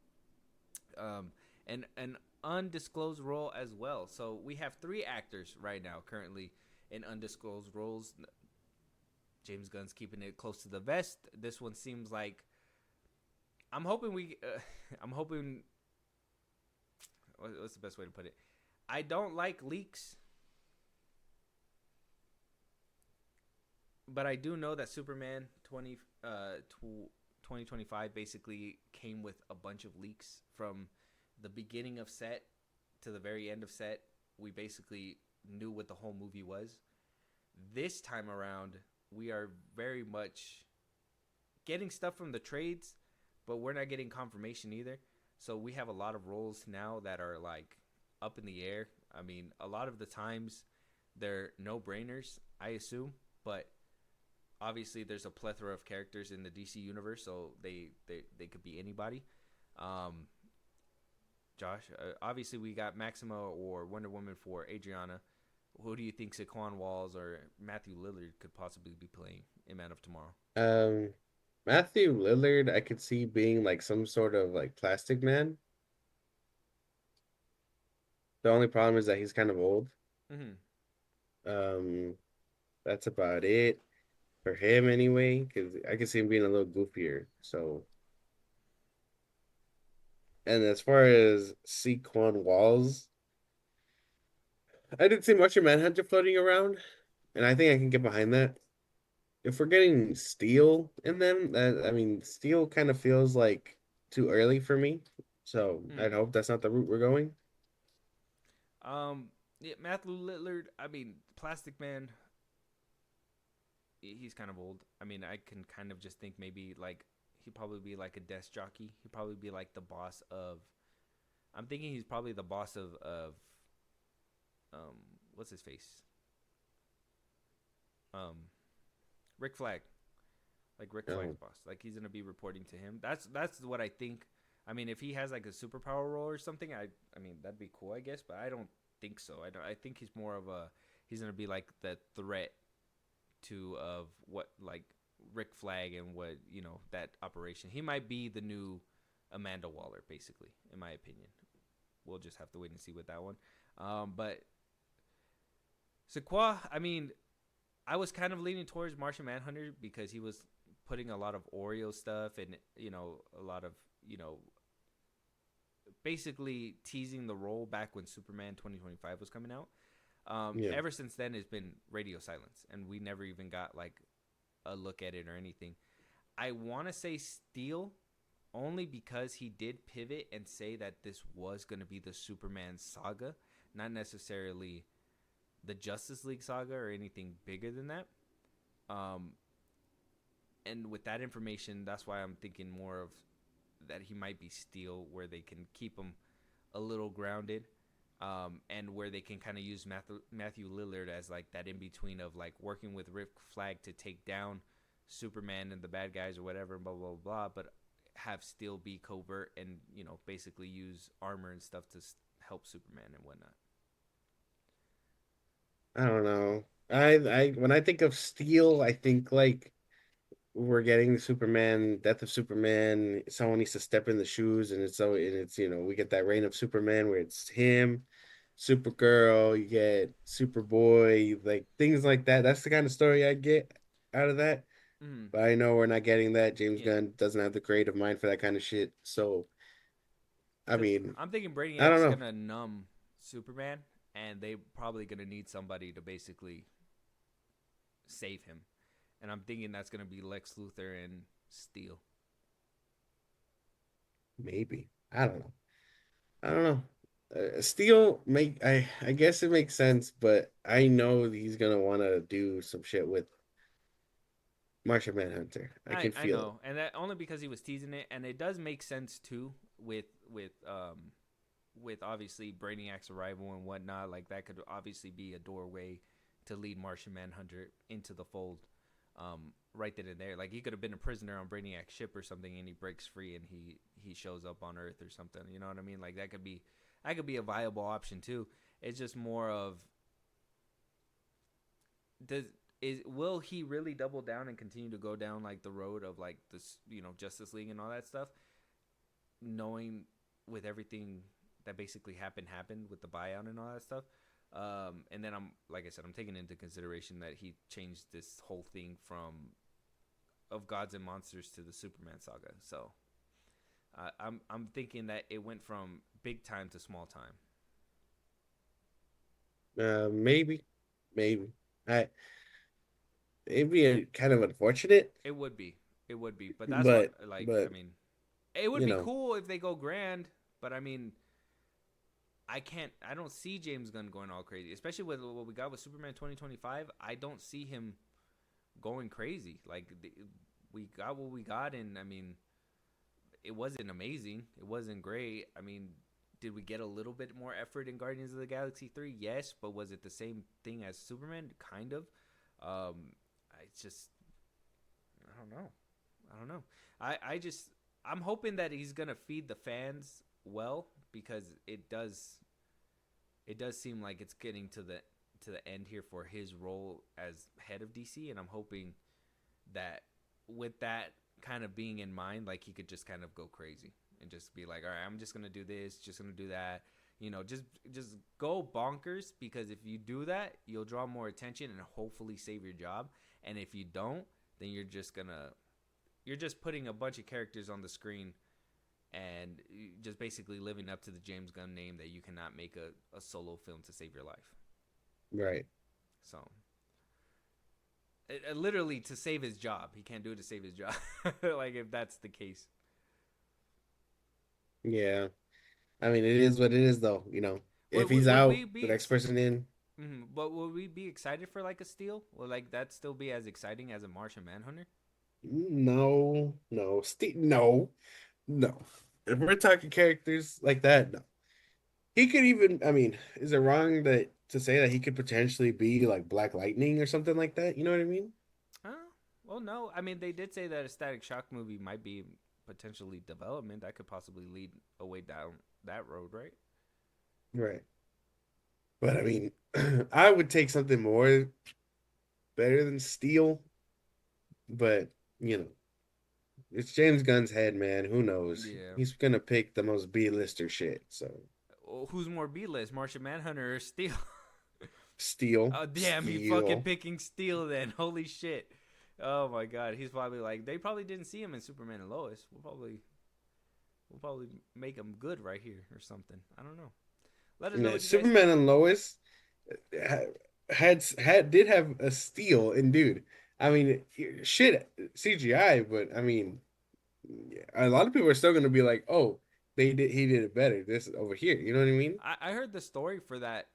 And an undisclosed role as well. So we have 3 actors right now currently in undisclosed roles. James Gunn's keeping it close to the vest. This one seems like I'm hoping what's the best way to put it? I don't like leaks, but I do know that Superman 2025 basically came with a bunch of leaks from the beginning of set to the very end of set. We basically knew what the whole movie was. This time around, we are very much getting stuff from the trades, but we're not getting confirmation either. So we have a lot of roles now that are like up in the air. I mean, a lot of the times they're no-brainers, I assume, but obviously there's a plethora of characters in the DC universe, so they could be anybody. Josh, obviously we got Maxima or Wonder Woman for Adriana. Who do you think Saquon Walls or Matthew Lillard could possibly be playing in Man of Tomorrow? Matthew Lillard, I could see being like some sort of like Plastic Man. The only problem is that he's kind of old. Mm-hmm. That's about it for him anyway, because I could see him being a little goofier. So, and as far as Sequan Walls, I did see Martian Manhunter floating around, and I think I can get behind that. If we're getting Steel in them, that I mean, Steel kind of feels like too early for me. So I'd hope that's not the route we're going. Yeah, Matthew Lillard. I mean, Plastic Man. He's kind of old. I mean, I can kind of just think maybe like he'd probably be like a desk jockey. He'd probably be like the boss of. I'm thinking he's probably the boss of what's his face? Rick Flag. Like Rick Flag's boss. Like he's gonna be reporting to him. That's what I think. I mean, if he has like a superpower role or something, I mean that'd be cool, I guess. But I don't think so. I think he's more of he's gonna be like the threat of what like Rick Flag and what that operation. He might be the new Amanda Waller, basically, in my opinion. We'll just have to wait and see with that one. But Sequoia, I mean, I was kind of leaning towards Martian Manhunter because he was putting a lot of Oreo stuff and a lot of basically teasing the role back when Superman 2025 was coming out. Ever since then, it's been radio silence, and we never even got like a look at it or anything. I want to say Steel, only because he did pivot and say that this was going to be the Superman saga, not necessarily the Justice League saga or anything bigger than that. and with that information, that's why I'm thinking more of that he might be Steel, where they can keep him a little grounded, and where they can kind of use Matthew Lillard as like that in between of like working with Rick Flag to take down Superman and the bad guys or whatever, blah blah blah, but have Steel be covert and basically use armor and stuff to help Superman and whatnot. I don't know. I when I think of Steel, I think like we're getting Superman, Death of Superman. Someone needs to step in the shoes, and it's we get that reign of Superman where it's him, Supergirl, you get Superboy, like things like that. That's the kind of story I get out of that. Mm-hmm. But I know we're not getting that. James Yeah, Gunn doesn't have the creative mind for that kind of shit. So I because mean, I'm thinking I don't Brainiac's know. gonna numb Superman, and they probably gonna need somebody to basically save him. And I'm thinking that's gonna be Lex Luthor and Steel. Maybe. I don't know. I don't know. Steel make I guess it makes sense, but I know he's gonna want to do some shit with Martian Manhunter. I I can I feel it. know, and that only because he was teasing it, and it does make sense too with with um with obviously Brainiac's arrival and whatnot. Like that could obviously be a doorway to lead Martian Manhunter into the fold. Right then and there, like he could have been a prisoner on Brainiac's ship or something, and he breaks free and he shows up on Earth or something. You know what I mean? Like that could be a viable option too. It's just more of does is will he really double down and continue to go down like the road of like this Justice League and all that stuff, knowing with everything that basically happened with the buyout and all that stuff. And then I'm like I said, I'm taking into consideration that he changed this whole thing from of Gods and Monsters to the Superman saga. So I'm thinking that it went from big time to small time. Maybe, maybe. I It'd be kind of unfortunate, It would be, it would be, but that's what but like I but mean, it would you be know, cool if they go grand. But I mean, I don't see James Gunn going all crazy, especially with what we got with Superman 2025. I don't see him going crazy. Like we got what we got, and I mean, it wasn't amazing. It wasn't great. I mean, did we get a little bit more effort in Guardians of the Galaxy 3? Yes, but was it the same thing as Superman? Kind of. I just I don't know. I don't know. I just I'm hoping that he's gonna feed the fans well because it does seem like it's getting to the end here for his role as head of DC, and I'm hoping that with that kind of being in mind, like he could just kind of go crazy and just be like, all right, I'm just gonna do this, just gonna do that. Just go bonkers, because if you do that, you'll draw more attention and hopefully save your job. And if you don't, then you're just putting a bunch of characters on the screen and just basically living up to the James Gunn name that you cannot make a solo film to save your life. right? So literally to save his job, he can't do it to save his job. Like if that's the case. Yeah. I mean, it is what it is, though. Would, If would, he's would out, we the be next person in. but would we be excited for like a steal? Will like that still be as exciting as a Martian Manhunter? No, no, no, no. If we're talking characters like that, no. He could even. I mean, is it wrong that to say that he could potentially be like Black Lightning or something like that? You know what I mean? Uh, well, no. I mean, they did say that a Static Shock movie might be potentially development that could possibly lead a way down that road, right? Right. But I mean, I would take something more better than Steel. But you know, it's James Gunn's head, man. Who knows? Yeah. He's gonna pick the most B-lister shit. So Well, who's more B-list, Martian Manhunter or Steel? Steel, Oh damn, he fucking Steel. picking Steel then. Holy shit. Oh my god, he's probably like they probably didn't see him in Superman and Lois. We'll probably make him good right here or something. I don't know. Let us know Yeah, what you guys Superman think. and Lois had did have a Steel, and dude, I mean, shit, CGI, but I mean, a lot of people are still gonna be like, oh, he did it better. This over here, you know what I mean? I heard the story for that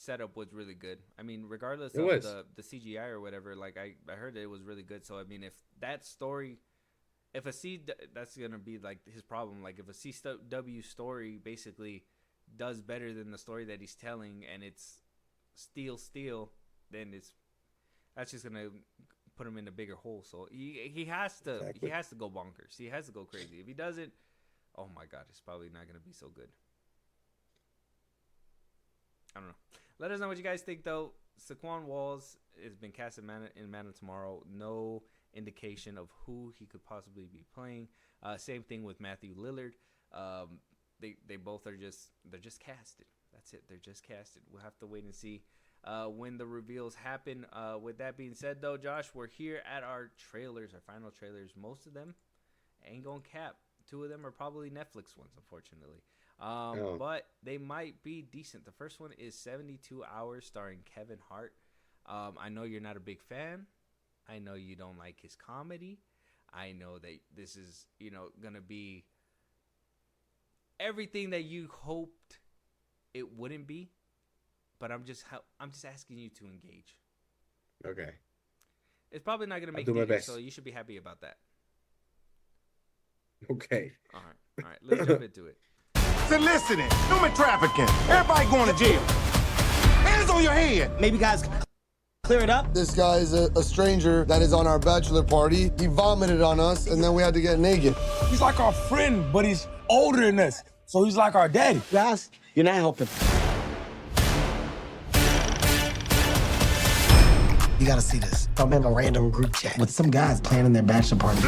setup was really good. I mean, regardless It of was. the CGI or whatever, like I heard it was really good. So I mean, if that story, if a C, that's gonna be like his problem. Like if a CW story basically does better than the story that he's telling, and it's steal, then that's just gonna put him in a bigger hole. So he has to Exactly. he has to go bonkers. He has to go crazy. If he doesn't, oh my god, it's probably not gonna be so good. I don't know. Let us know what you guys think, though. Saquon Walls has been cast in Man of Tomorrow. No indication of who he could possibly be playing. Same thing with Matthew Lillard. They both are they're just casted. That's it. They're just casted. We'll have to wait and see when the reveals happen. With that being said, though, Josh, we're here at our trailers, our final trailers. Most of them ain't gonna cap. 2 of them are probably Netflix ones, unfortunately. But they might be decent. The first one is 72 Hours starring Kevin Hart. I know you're not a big fan. I know you don't like his comedy. I know that this is, going to be everything that you hoped it wouldn't be. But I'm just asking you to engage. Okay. It's probably not going to make do my theaters, best. so you should be happy about that. Okay. All right. Let's jump into it. Soliciting, human trafficking, everybody going to jail. Hands on your head. Maybe guys clear it up. This guy is a stranger that is on our bachelor party. He vomited on us, and then we had to get naked. He's like our friend, but he's older than us. So he's like our daddy. Guys, you're not helping. You gotta see this. I'm in a random group chat with some guys planning their bachelor party.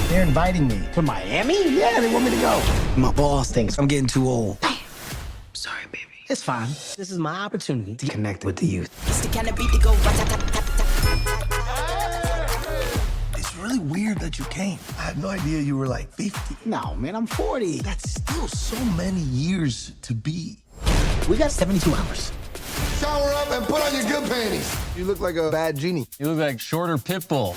They're inviting me to Miami? Yeah, they want me to go. My boss thinks I'm getting too old. Damn. Sorry, baby. It's fine. This is my opportunity to connect with the youth. It's the kind of beat to go. It's really weird that you came. I had no idea you were like 50. No, man, I'm 40. That's still so many years to be. We got 72 hours. Shower up and put on your good panties. You look like a bad genie. You look like shorter pit bull.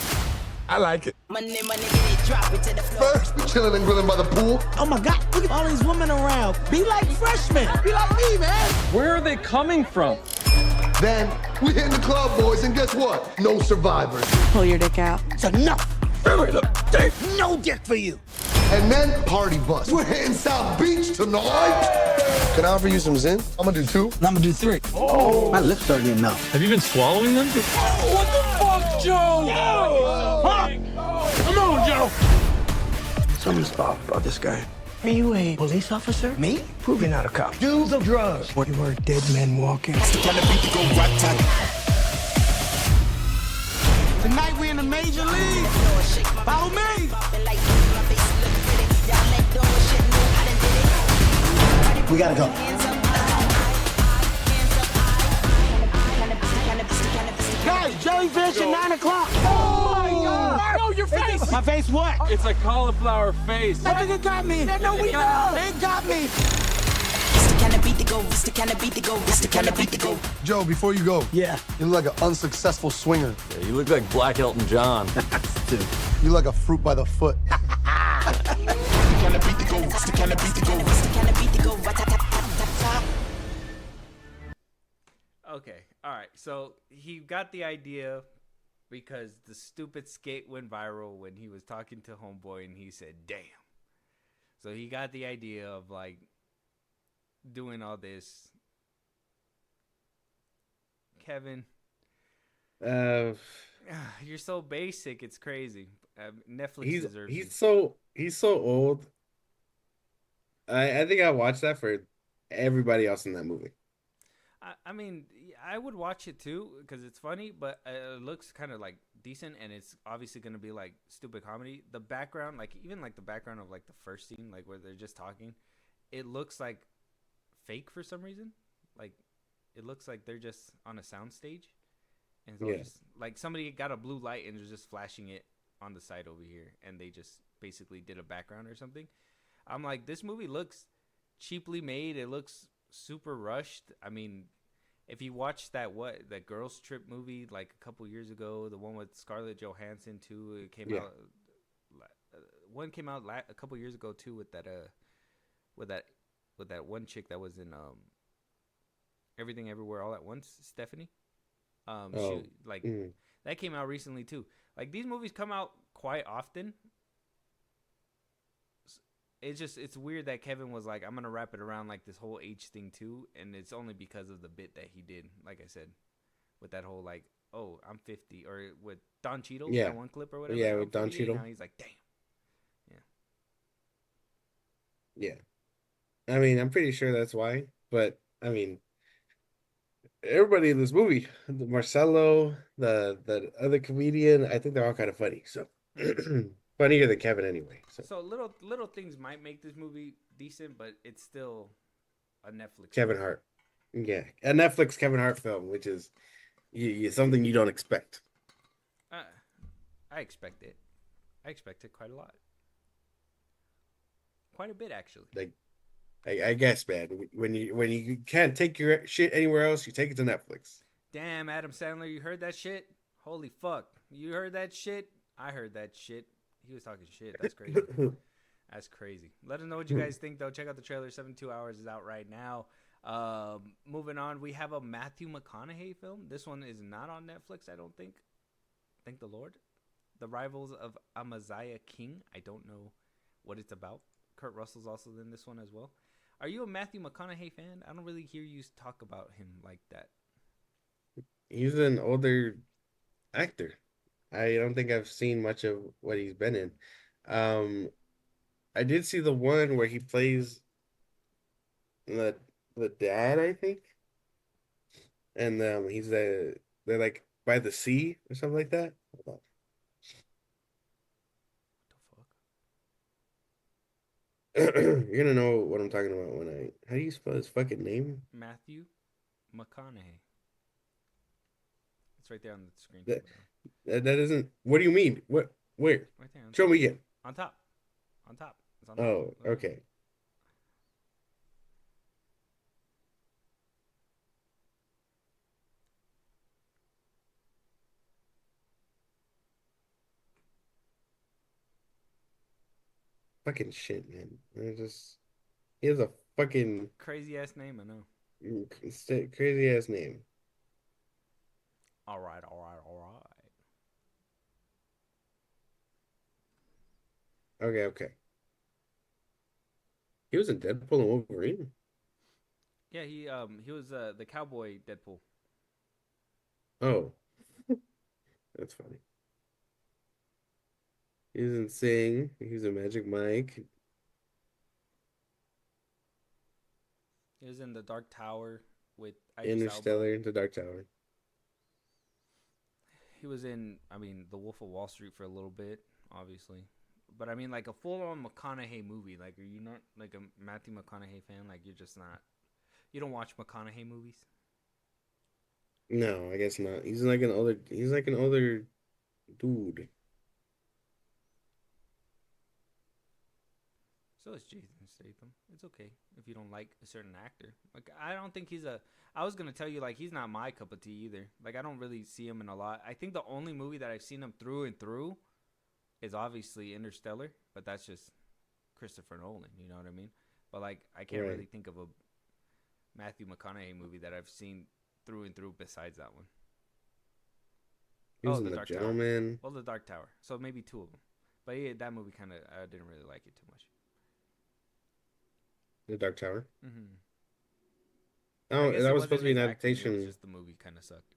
I like it. Money, get it, drop it to the floor. First, we chilling and grilling by the pool. Oh my God, look at all these women around. Be like freshmen. Be like me, man. Where are they coming from? Then, we hitting the club, boys, and guess what? No survivors. Pull your dick out. It's enough. There's no dick for you. And then, party bus. We're hitting South Beach tonight. Can I offer you some Zen? I'm gonna do 2. I'm gonna do 3. Oh. My lips are getting numb. Have you been swallowing them? What the fuck, Joe? Huh? Come on, Joe. Something's off about this guy. Are you a police officer? Me? Prove you're not a cop. Do the drugs. What, you were dead men walking? Tonight we in the major league. Follow me. We gotta go. Guys, jellyfish at 9 o'clock. Oh my God! No, your face! My face what? It's a cauliflower face. I think it got me. No, we don't. It got me. It's the kind of beat to go. It's the kind of beat to go. It's the kind of beat to go. Joe, before you go, Yeah. you look like an unsuccessful swinger. Yeah, you look like Black Elton John. You look like a fruit by the foot. It's the kind of beat to go. It's the kind of beat to go. It's the kind of beat to go. Okay, all right. So he got the idea because the stupid skit went viral when he was talking to Homeboy and he said, "Damn." So he got the idea of like doing all this. Kevin, you're so basic. It's crazy. Netflix deserves you. he's so old. I think I watched that for everybody else in that movie. I mean, I would watch it too because it's funny, but it looks kind of like decent, and it's obviously gonna be like stupid comedy. The background, like even like the background of like the first scene, like where they're just talking, it looks like fake for some reason. Like it looks like they're just on a soundstage, and so just, like somebody got a blue light and was just flashing it on the side over here, and they just basically did a background or something. I'm like, this movie looks cheaply made. It looks super rushed. I mean, if you watched that Girls Trip movie like a couple years ago, the one with Scarlett Johansson too, it came out. One came out a couple years ago too with that one chick that was in Everything Everywhere All at Once, Stephanie. Oh, She like mm. that came out recently too. Like these movies come out quite often. It's weird that Kevin was like, I'm gonna wrap it around like this whole age thing too, and it's only because of the bit that he did. Like I said, with that whole like, oh, I'm 50, or with Don Cheadle, Yeah. that one clip or whatever. Yeah, I'm with Don 48 Cheadle. now. He's like, damn. Yeah. I mean, I'm pretty sure that's why. But I mean, everybody in this movie, the Marcelo, the other comedian, I think they're all kind of funny. So funnier than Kevin anyway. So So little things might make this movie decent, but it's still a Netflix Kevin movie. Hart. Yeah. A Netflix Kevin Hart film, which is something you don't expect. I expect it. I expect it quite a lot. Quite a bit, actually. Like I guess, man, when you can't take your shit anywhere else, you take it to Netflix. Damn, Adam Sandler, you heard that shit? Holy fuck. You heard that shit? I heard that shit. He was talking shit. That's crazy. That's crazy. Let us know what you guys think, though. Check out the trailer. 72 Hours is out right now. Moving on, we have a Matthew McConaughey film. This one is not on Netflix, I don't think. Thank the Lord. The Rivals of Amaziah King. I don't know what it's about. Kurt Russell's also in this one as well. Are you a Matthew McConaughey fan? I don't really hear you talk about him like that. He's an older actor. I don't think I've seen much of what he's been in. I did see the one where he plays the dad, I think, and they're like by the sea or something like that. Hold What the fuck? on. You're gonna know what I'm talking about when how do you spell his fucking name? Matthew McConaughey. It's right there on the screen. That isn't. What do you mean? What? Where? Right there. Show me again. On top. On top. It's on Oh, top. okay. Fucking shit, man. He has a fucking Crazy ass name, I know. crazy ass name. All right, all right, all right. Okay. He was in Deadpool and Wolverine. Yeah, he was the cowboy Deadpool. Oh, that's funny. He was in Sing. He was in Magic Mike. He was in the Dark Tower with Idris Interstellar, Elba. The Dark Tower. He was in, The Wolf of Wall Street for a little bit, obviously. But like a full-on McConaughey movie. Like, are you not like a Matthew McConaughey fan? Like, you're just not. You don't watch McConaughey movies? No, I guess not. He's like an older dude. So is Jason Statham. It's okay if you don't like a certain actor. Like, I don't think he's a. I was gonna tell you, like, he's not my cup of tea either. Like, I don't really see him in a lot. I think the only movie that I've seen him through and through is obviously Interstellar, but that's just Christopher Nolan. You know what I mean? But like, I can't Right. really think of a Matthew McConaughey movie that I've seen through and through besides that one. He was Oh, in The The Dark Tower. Gentleman. Well, The Dark Tower. So maybe two of them. But yeah, that movie kind of I didn't really like it too much. The Dark Tower. Mm-hmm. Oh, guess that it was supposed to be an wasn't his acting, it was adaptation. just the movie kind of sucked.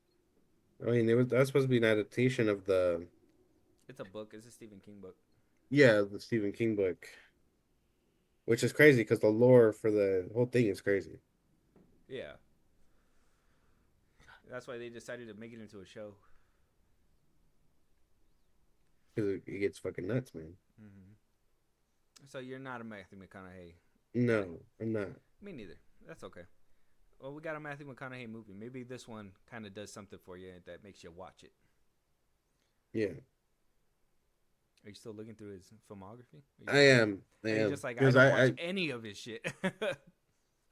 I mean, that was supposed to be an adaptation of It's a book. It's a Stephen King book. the Stephen King book, which is crazy because the lore for the whole thing is crazy. Yeah. That's why they decided to make it into a show. Because it gets fucking nuts, man. Mm-hmm. So you're not a Matthew McConaughey. No, I'm not. Me neither. That's okay. Well, we got a Matthew McConaughey movie. Maybe this one kind of does something for you that makes you watch it. Yeah, Are you still looking through his filmography? I am. Are you just like, I 'Cause don't watch any of his shit.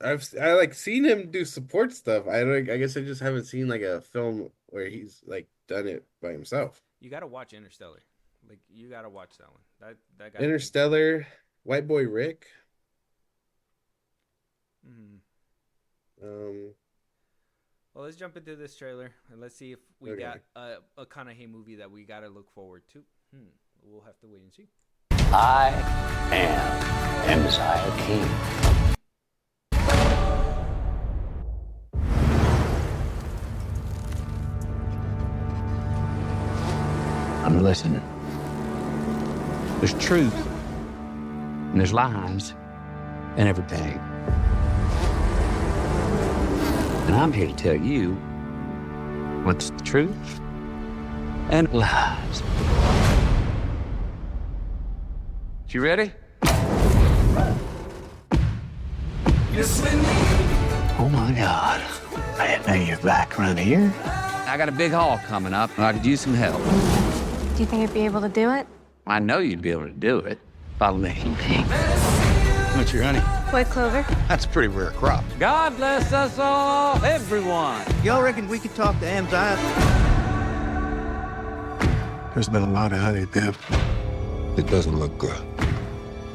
I like seen him do support stuff. I guess I just haven't seen like a film where he's like done it by himself. You got to watch Interstellar. Like, you got to watch that one. That guy. Interstellar, White Boy Rick. Mm-hmm. Well, let's jump into this trailer and let's see if we got a Kanahe movie that we gotta look forward to. We'll have to wait and see. I am Messiah King. I'm listening. There's truth, and there's lies, and everything. And I'm here to tell you what's the truth and lies. You ready? Oh my God. I didn't know you're back around here. I got a big haul coming up, and I could use some help. Do you think you'd be able to do it? I know you'd be able to do it. Follow me. What's your honey? White clover. That's a pretty rare crop. God bless us all, everyone. Y'all reckon we could talk to Amziah? There's been a lot of honey theft. It doesn't look good.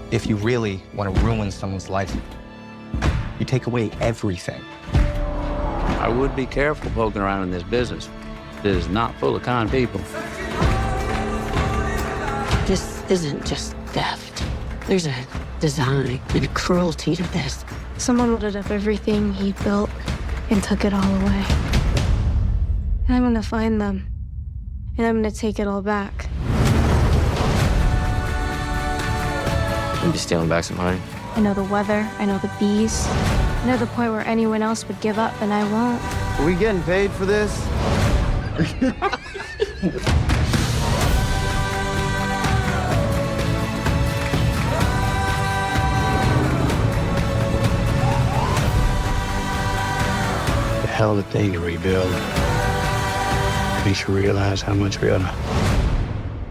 If you really want to ruin someone's life, you take away everything. I would be careful poking around in this business. It is not full of kind people. This isn't just theft. There's a design and a cruelty to this. Someone loaded up everything he built and took it all away. And I'm gonna find them. And I'm gonna take it all back. I'm just stealing back some honey. I know the weather, I know the bees. I know the point where anyone else would give up, and I won't. Are we getting paid for this? The hell of a thing to rebuild. Makes you realize how much we ought to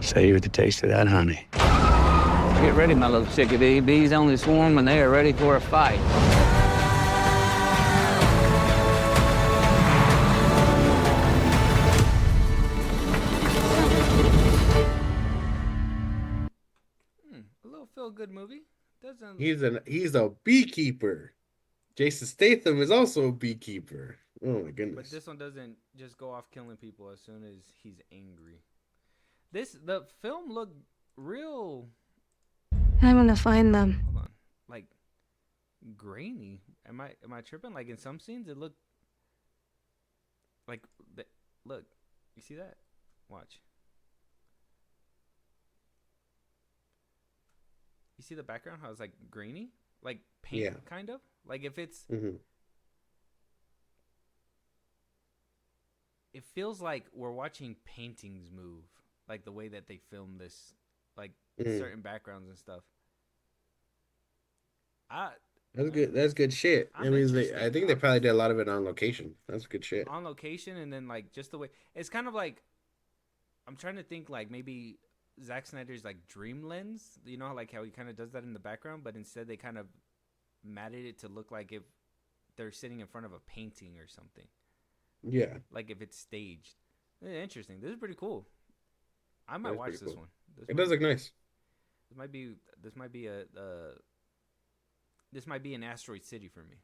savor the taste of that honey. Get ready, my little chickadee. Bees only swarm when they are ready for a fight. A little feel-good movie. Doesn't. He's a beekeeper. Jason Statham is also a beekeeper. Oh my goodness. But this one doesn't just go off killing people as soon as he's angry. The film looked real. And I'm gonna find them. Hold on, like grainy. Am I tripping? Like in some scenes, it looked like look. You see that? Watch. You see the background? How it's like grainy, like paint, kind of. Like if it's. It feels like we're watching paintings move, like the way that they film this, like certain backgrounds and stuff. That's good. That's good shit. I think they probably did a lot of it on location. That's good shit. On location, and then like just the way it's kind of like. I'm trying to think like maybe Zack Snyder's like dream lens. You know, like how he kind of does that in the background, but instead they kind of matted it to look like if they're sitting in front of a painting or something. Yeah. Like if it's staged. Interesting. This is pretty cool. I might watch this one. It does look nice. This might be an Asteroid City for me.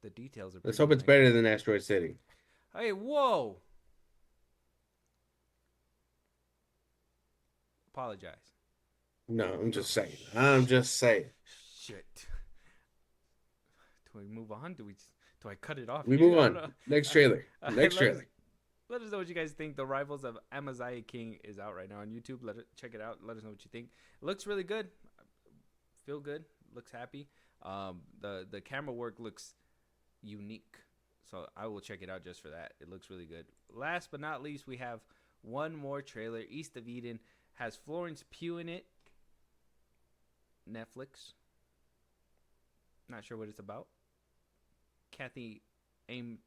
The details are. Let's hope it's better than Asteroid City. Hey, whoa! Apologize. No, I'm just saying. Shit. Do we move on? Do I cut it off? We move on. Next trailer. Next trailer. Let us know what you guys think. The Rivals of Amaziah King is out right now on YouTube. Check it out. Let us know what you think. It looks really good. Feel good. Looks happy. The camera work looks unique. So I will check it out just for that. It looks really good. Last but not least, we have one more trailer. East of Eden has Florence Pugh in it. Netflix. Not sure what it's about. Kathy Ames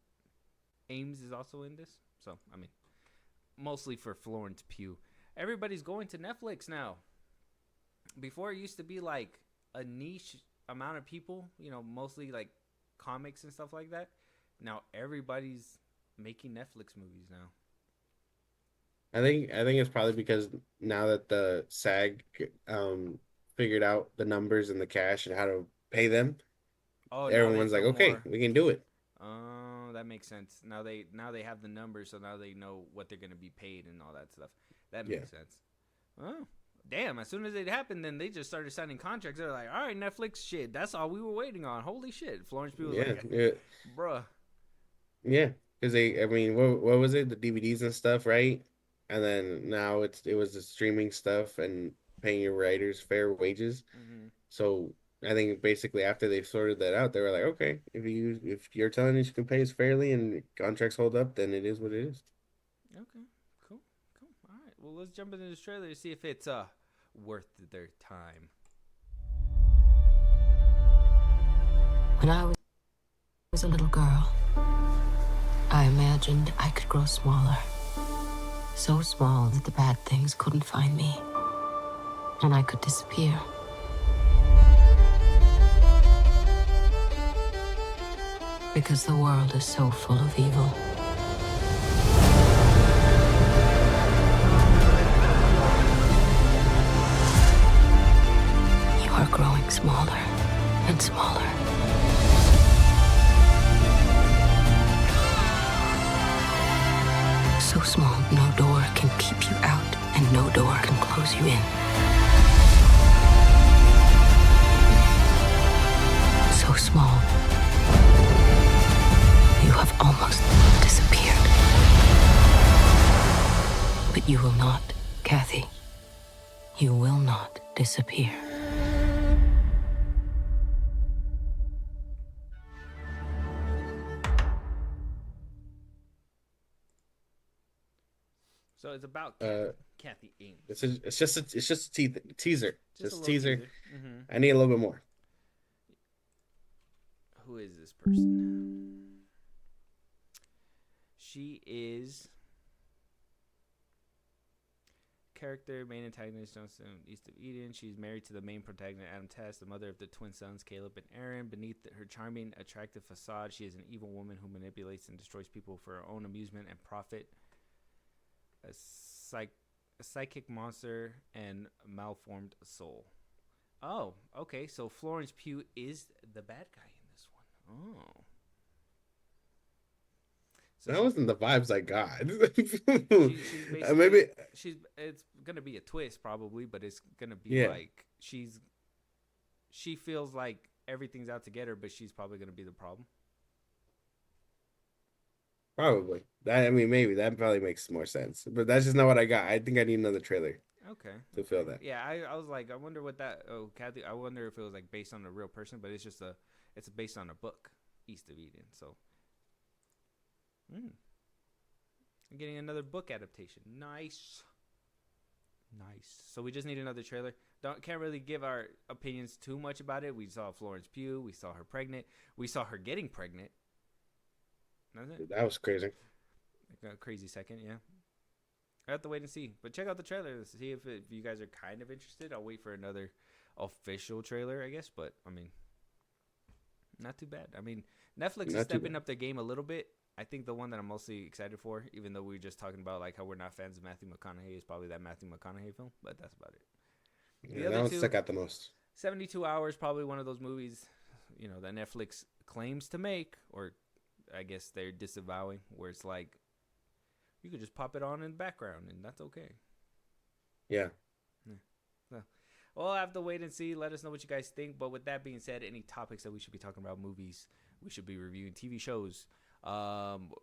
is also in this. So, I mean, mostly for Florence Pugh. Everybody's going to Netflix now. Before it used to be like a niche amount of people, you know, mostly like comics and stuff like that. Now everybody's making Netflix movies now. I think it's probably because now that the SAG figured out the numbers and the cash and how to pay them, Oh, now they everyone's like, feel okay, more. we can do it. Oh, that makes sense. Now they have the numbers, so now they know what they're gonna be paid and all that stuff. That makes sense. Oh, damn! As soon as it happened, then they just started signing contracts. They're like, all right, Netflix, shit, that's all we were waiting on. Holy shit! Florence Pugh was like, bruh. Yeah, because I mean, what was it? The DVDs and stuff, right? And then now it was the streaming stuff and paying your writers fair wages. Mm-hmm. So I think basically after they sorted that out, they were like, okay, if you're telling us you can pay us fairly and contracts hold up, then it is what it is. Okay, cool. All right, well, let's jump into this trailer to see if it's worth their time. When I was a little girl, I imagined I could grow smaller. So small that the bad things couldn't find me. And I could disappear. Because the world is so full of evil. You are growing smaller and smaller. So small, no door can keep you out, and no door can close you in. So small, you have almost disappeared. But you will not, Kathy. You will not disappear. So it's about Kathy Ames. It's just a teaser. Just a teaser. Mm-hmm. I need a little bit more. Who is this person? She is character, main antagonist, Johnson, East of Eden. She's married to the main protagonist, Adam Tess, the mother of the twin sons, Caleb and Aaron. Beneath her charming, attractive facade, she is an evil woman who manipulates and destroys people for her own amusement and profit. A psychic monster and malformed soul. Oh, okay. So Florence Pugh is the bad guy in this one. Oh. So that wasn't the vibes I got. Maybe it's gonna be a twist probably, but it's gonna be like she feels like everything's out to get her, but she's probably gonna be the problem. Probably. Maybe that probably makes more sense. But that's just not what I got. I think I need another trailer. Okay. To feel that. Yeah, I was like, I wonder what that. Oh, Kathy. I wonder if it was like based on a real person, but it's just it's based on a book, East of Eden. So, I'm getting another book adaptation. Nice. So we just need another trailer. Can't really give our opinions too much about it. We saw Florence Pugh. We saw her pregnant. We saw her getting pregnant. That was crazy. Like a crazy second, yeah. I have to wait and see. But check out the trailer to see if you guys are kind of interested. I'll wait for another official trailer, I guess. But, not too bad. Netflix is stepping up their game a little bit. I think the one that I'm mostly excited for, even though we were just talking about like how we're not fans of Matthew McConaughey, is probably that Matthew McConaughey film. But that's about it. Yeah, that one stuck out the most. 72 Hours, probably one of those movies, that Netflix claims to make, or I guess they're disavowing, where it's like you could just pop it on in the background and that's okay. Yeah. So, we'll have to wait and see. Let us know what you guys think. But with that being said, any topics that we should be talking about, movies, we should be reviewing, TV shows.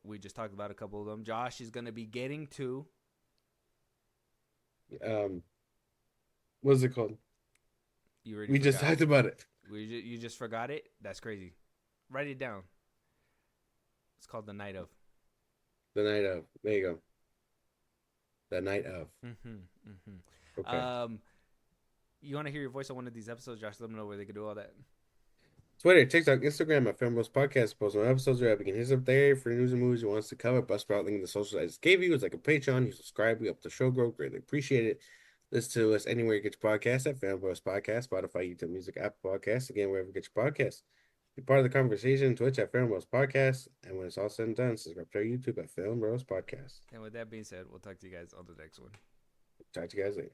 We just talked about a couple of them. Josh is going to be getting to. What's it called? We just talked about it. You just forgot it? That's crazy. Write it down. It's called The Night of. The Night of. There you go. The Night of. Okay. You want to hear your voice on one of these episodes, Josh? Let them know where they can do all that. Twitter, TikTok, Instagram at FilmBros Podcast. Post on episodes or you can hit us up there for news and movies you want us to cover. Buzzsprout link in the socials I just gave you. It's like a Patreon. You subscribe. We help the show grow. Greatly appreciate it. Listen to us anywhere you get your podcast at FilmBros Podcast, Spotify, YouTube Music, Apple Podcasts. Again, wherever you get your podcasts. Be part of the conversation. Twitch at FilmBros Podcast. And when it's all said and done, subscribe to our YouTube at FilmBros Podcast. And with that being said, we'll talk to you guys on the next one. Talk to you guys later.